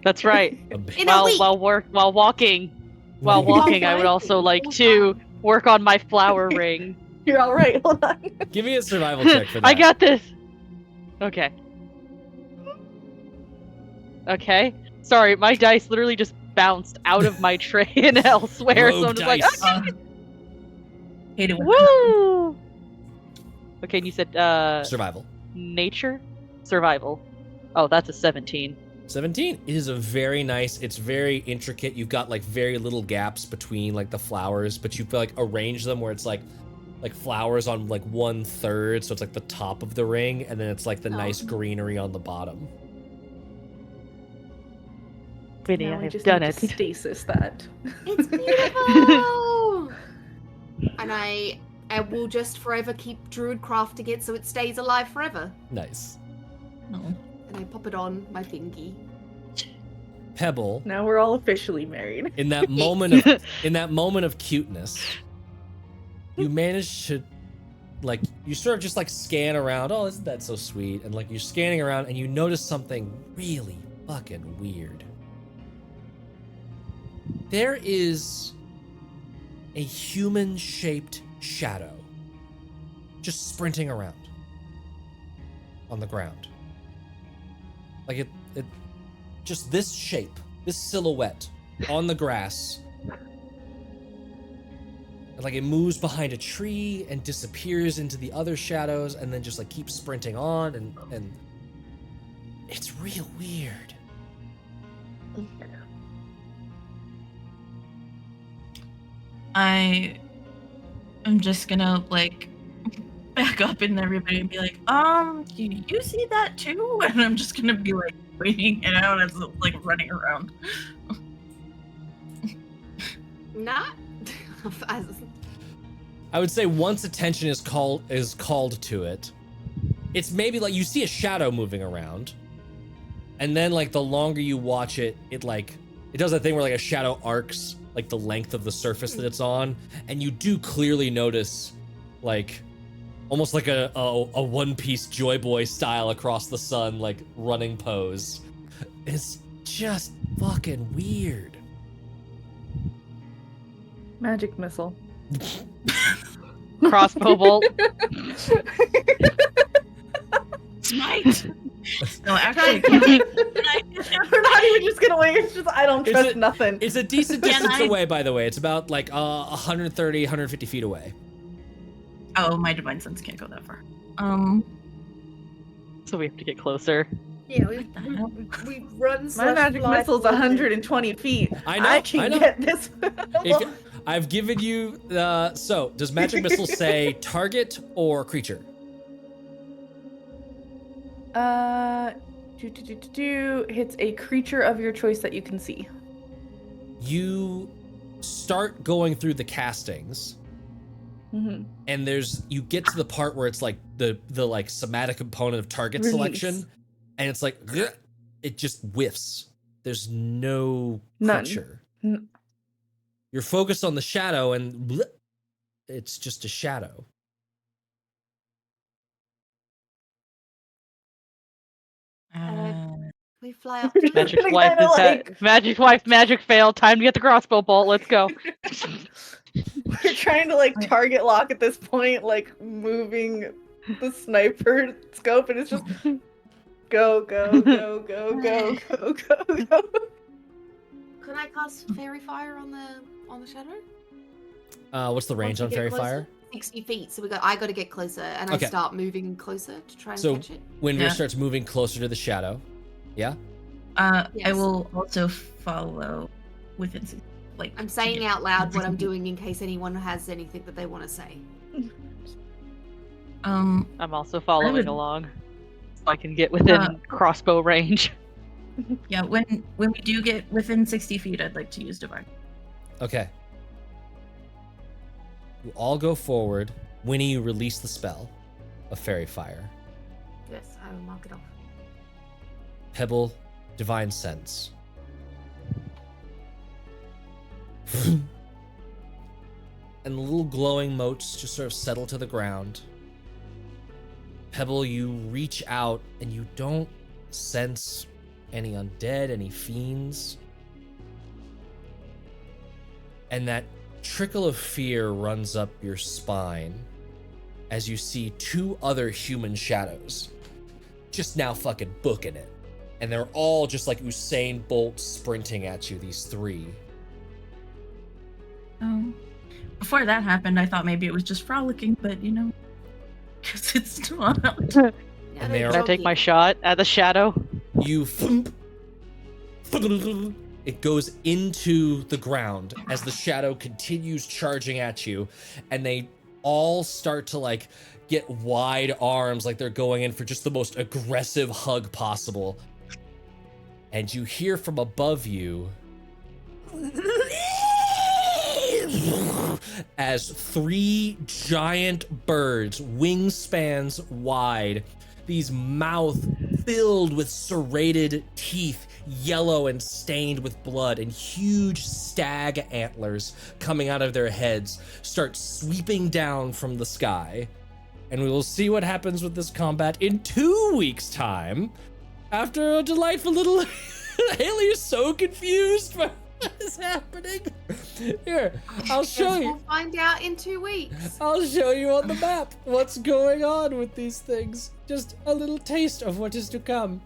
That's right. In a week. While walking, I would also like All to work on my flower ring. You're all right. Hold on. Give me a survival check for that. I got this. Okay. Okay. Sorry, my dice literally just bounced out of my tray and elsewhere, so I'm Rogue just like, dice. Hate it when woo! Okay, and you said Survival. nature, survival. Oh, that's a 17. 17 is a very nice, it's very intricate. You've got like very little gaps between like the flowers, but you like arrange them where it's like flowers on like 1/3, so it's like the top of the ring, and then it's like the Oh. nice greenery on the bottom. Vinny, Now I we have just done need it. to stasis that. It's beautiful. And I will just forever keep druid crafting it so it stays alive forever. Nice. No. And I pop it on my thingy. Pebble, Now we're all officially married. in that moment of cuteness, you manage to like you sort of just like scan around. Oh, isn't that so sweet? And like you're scanning around and you notice something really fucking weird. There is a human-shaped shadow just sprinting around on the ground. Like it just this shape, this silhouette on the grass. Like it moves behind a tree and disappears into the other shadows and then just like keeps sprinting on and it's real weird. I am just gonna like back up in everybody and be like, do you see that too? And I'm just gonna be like waiting it out as like running around. Nah. I would say once attention is called to it, it's maybe like you see a shadow moving around, and then like the longer you watch it, it does that thing where like a shadow arcs like the length of the surface that it's on, and you do clearly notice like almost like a One Piece Joy Boy style across the sun, like running pose. It's just fucking weird. Magic missile. Crossbow bolt. Smite. No, actually, We're not even just gonna wait. It's just I don't trust nothing. It's a decent Can distance I- away, by the way. It's about like 130, 150 feet away. oh, my divine sense can't go that far. So we have to get closer. Yeah, the hell? we run. My magic missile's 120 feet. I know, I can I know. get this. I've given you so does magic missile say target or creature? Hits a creature of your choice that you can see. You start going through the castings, Mm-hmm. and you get to the part where it's like the like somatic component of target Release. selection, and it's like it just whiffs. There's no None. creature. N- You're focused on the shadow, and it's just a shadow. We fly up to it. Magic Kinda wife is like- magic wife, magic fail. Time to get the crossbow bolt. Let's go. We're trying to like target lock at this point, like moving the sniper scope, and it's just go, go, go, go, go, go, go, go. Can I cast fairy fire on the shadow? What's the range Once on we get fairy closer? fire? 60 feet. So I got to get closer, and Okay. I start moving closer to try and So catch it. Windrift Yeah. starts moving closer to the shadow. Yeah. I Yes. will also follow within like. I'm saying out loud what I'm doing in case anyone has anything that they want to say. Um, I'm also following would- along, so I can get within Uh, crossbow range. yeah. When we do get within 60 feet, I'd like to use divine. Okay. You all go forward. Winnie, you release the spell of fairy fire. Yes, I will mark it off. Pebble, divine sense. And the little glowing motes just sort of settle to the ground. Pebble, you reach out and you don't sense any undead, any fiends. And that trickle of fear runs up your spine as you see two other human shadows just now fucking booking it. And they're all just like Usain Bolt sprinting at you, these three. Before that happened, I thought maybe it was just frolicking, but you know, because it's not. Yeah, And they they're are- Can I take my jogging. shot at the shadow? You thump. It goes into the ground as the shadow continues charging at you, and they all start to like get wide arms like they're going in for just the most aggressive hug possible. And you hear from above you as three giant birds, wingspans wide, these mouth filled with serrated teeth, yellow and stained with blood, and huge stag antlers coming out of their heads, start sweeping down from the sky. And we will see what happens with this combat in 2 weeks' time, after a delightful little... Haley is so confused by what is happening. Here, I'll show Guess you. we'll find out in 2 weeks. I'll show you on the map what's going on with these things. Just a little taste of what is to come.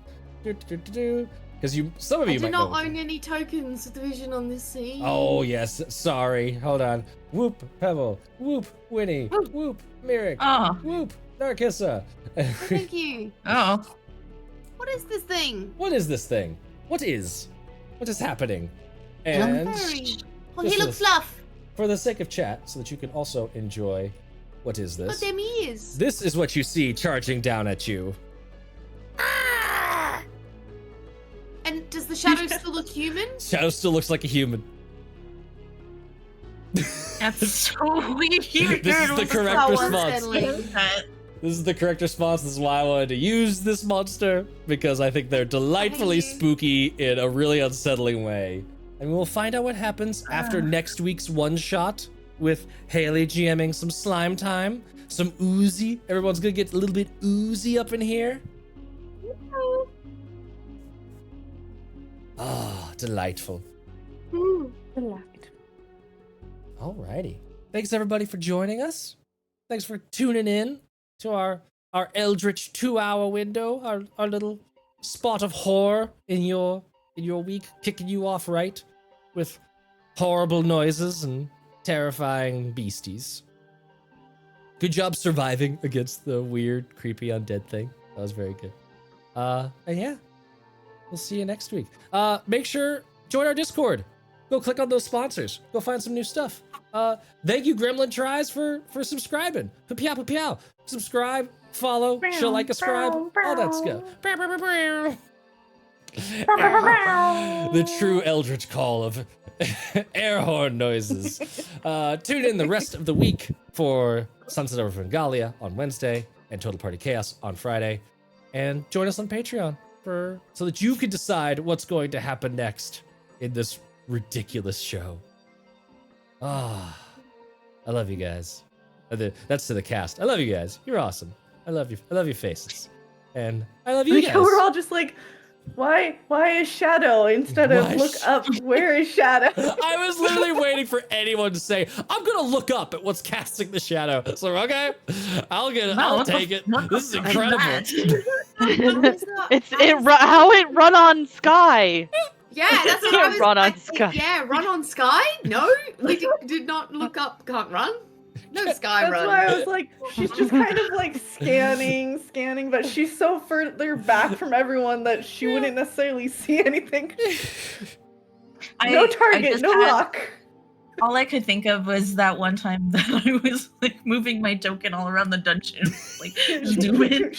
because some of I you do might know. not own any tokens of the vision on this scene. Oh yes, sorry. Hold on. Whoop, Pebble. Whoop, Winnie. Whoop. Whoop, Myrick. Oh. Whoop, Narkissa. Oh, thank you. Oh. What is this thing? What is this thing? What is happening? And Fairy. Oh, This he looks is- fluff. for the sake of chat, so that you can also enjoy what is But this? them ears. This is what you see charging down at you. Ah! And does the shadow still look human? Shadow still looks like a human. That's so weird. This is the correct so response. unsettling. This is the correct response. This is why I wanted to use this monster, because I think they're delightfully Thank you. spooky in a really unsettling way. And we'll find out what happens after next week's one shot with Haley GMing some slime time, some oozy. Everyone's gonna get a little bit oozy up in here. Ah, delightful. Alrighty. Thanks everybody for joining us. Thanks for tuning in to our Eldritch 2-hour window, our little spot of horror in your week, kicking you off right with horrible noises and terrifying beasties. Good job surviving against the weird, creepy undead thing. That was very good. And yeah, we'll see you next week. Make sure join our Discord. Go click on those sponsors. Go find some new stuff. Thank you, Gremlin Tries, for subscribing. Papow, papow. Subscribe, follow, show like, ascribe, all that stuff. The true eldritch call of air horn noises. Tune in the rest of the week for Sunset Over Vengalia on Wednesday and Total Party Chaos on Friday. And join us on Patreon so that you can decide what's going to happen next in this ridiculous show. I love you guys. That's to the cast. I love you guys. You're awesome. I love you. I love your faces. And I love you guys. We're all just like, why is Shadow instead of Why look sh- up? Where is Shadow? I was literally waiting for anyone to say, I'm gonna look up at what's casting the shadow. So okay, I'll take it. This is incredible. How it run on Sky. Yeah, that's what I was Run on like, Sky. Yeah, run on Sky? No, we did not look up, can't run. No Sky That's run. why I was like, she's just kind of like scanning, but she's so further back from everyone that she wouldn't necessarily see anything. No target, just no had- rock. All I could think of was that one time that I was like moving my token all around the dungeon, like zooming.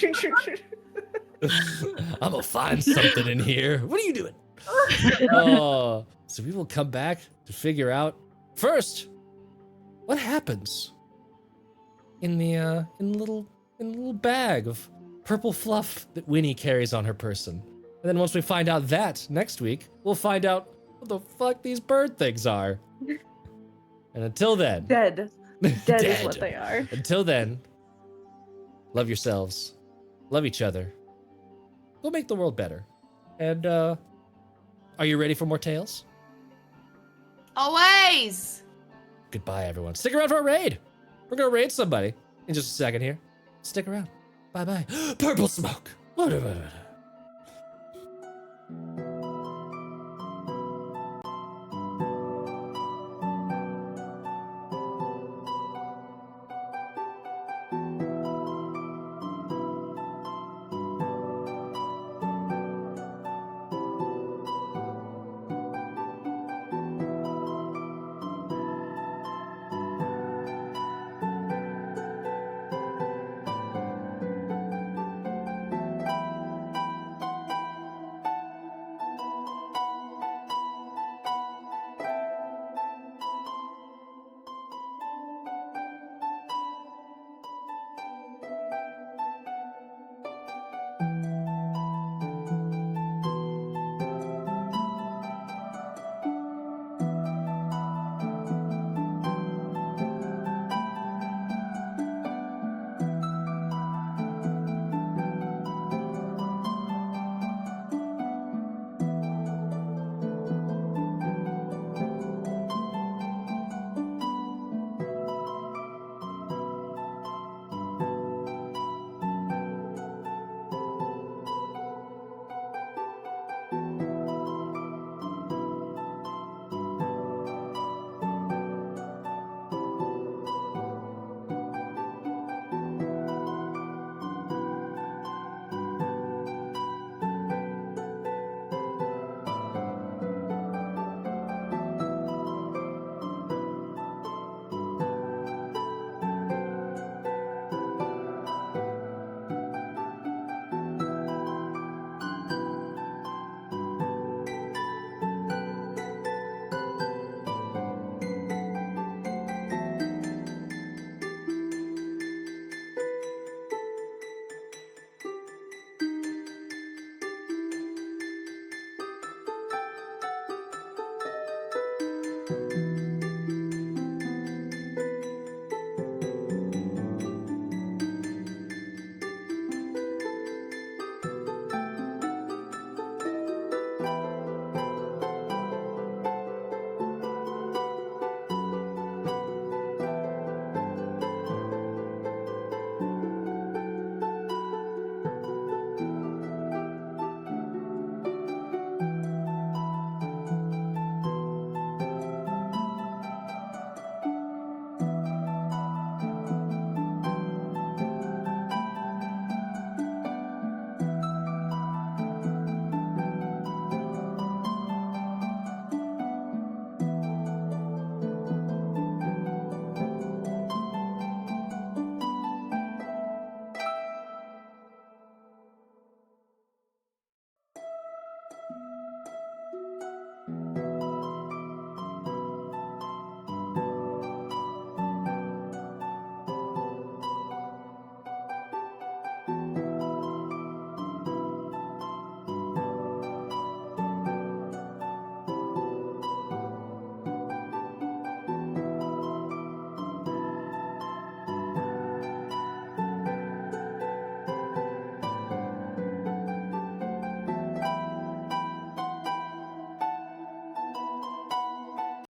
I'm gonna find something in here. What are you doing? Oh, so we will come back to figure out first what happens in the little bag of purple fluff that Winnie carries on her person. And then once we find out that next week, we'll find out what the fuck these bird things are. And until then, Dead. Dead is Dead. what they are. Until then, love yourselves, love each other, go make the world better. And are you ready for more tales? Always. Goodbye, everyone. Stick around for a raid. We're gonna raid somebody in just a second here. Stick around. Bye bye. Purple smoke. you.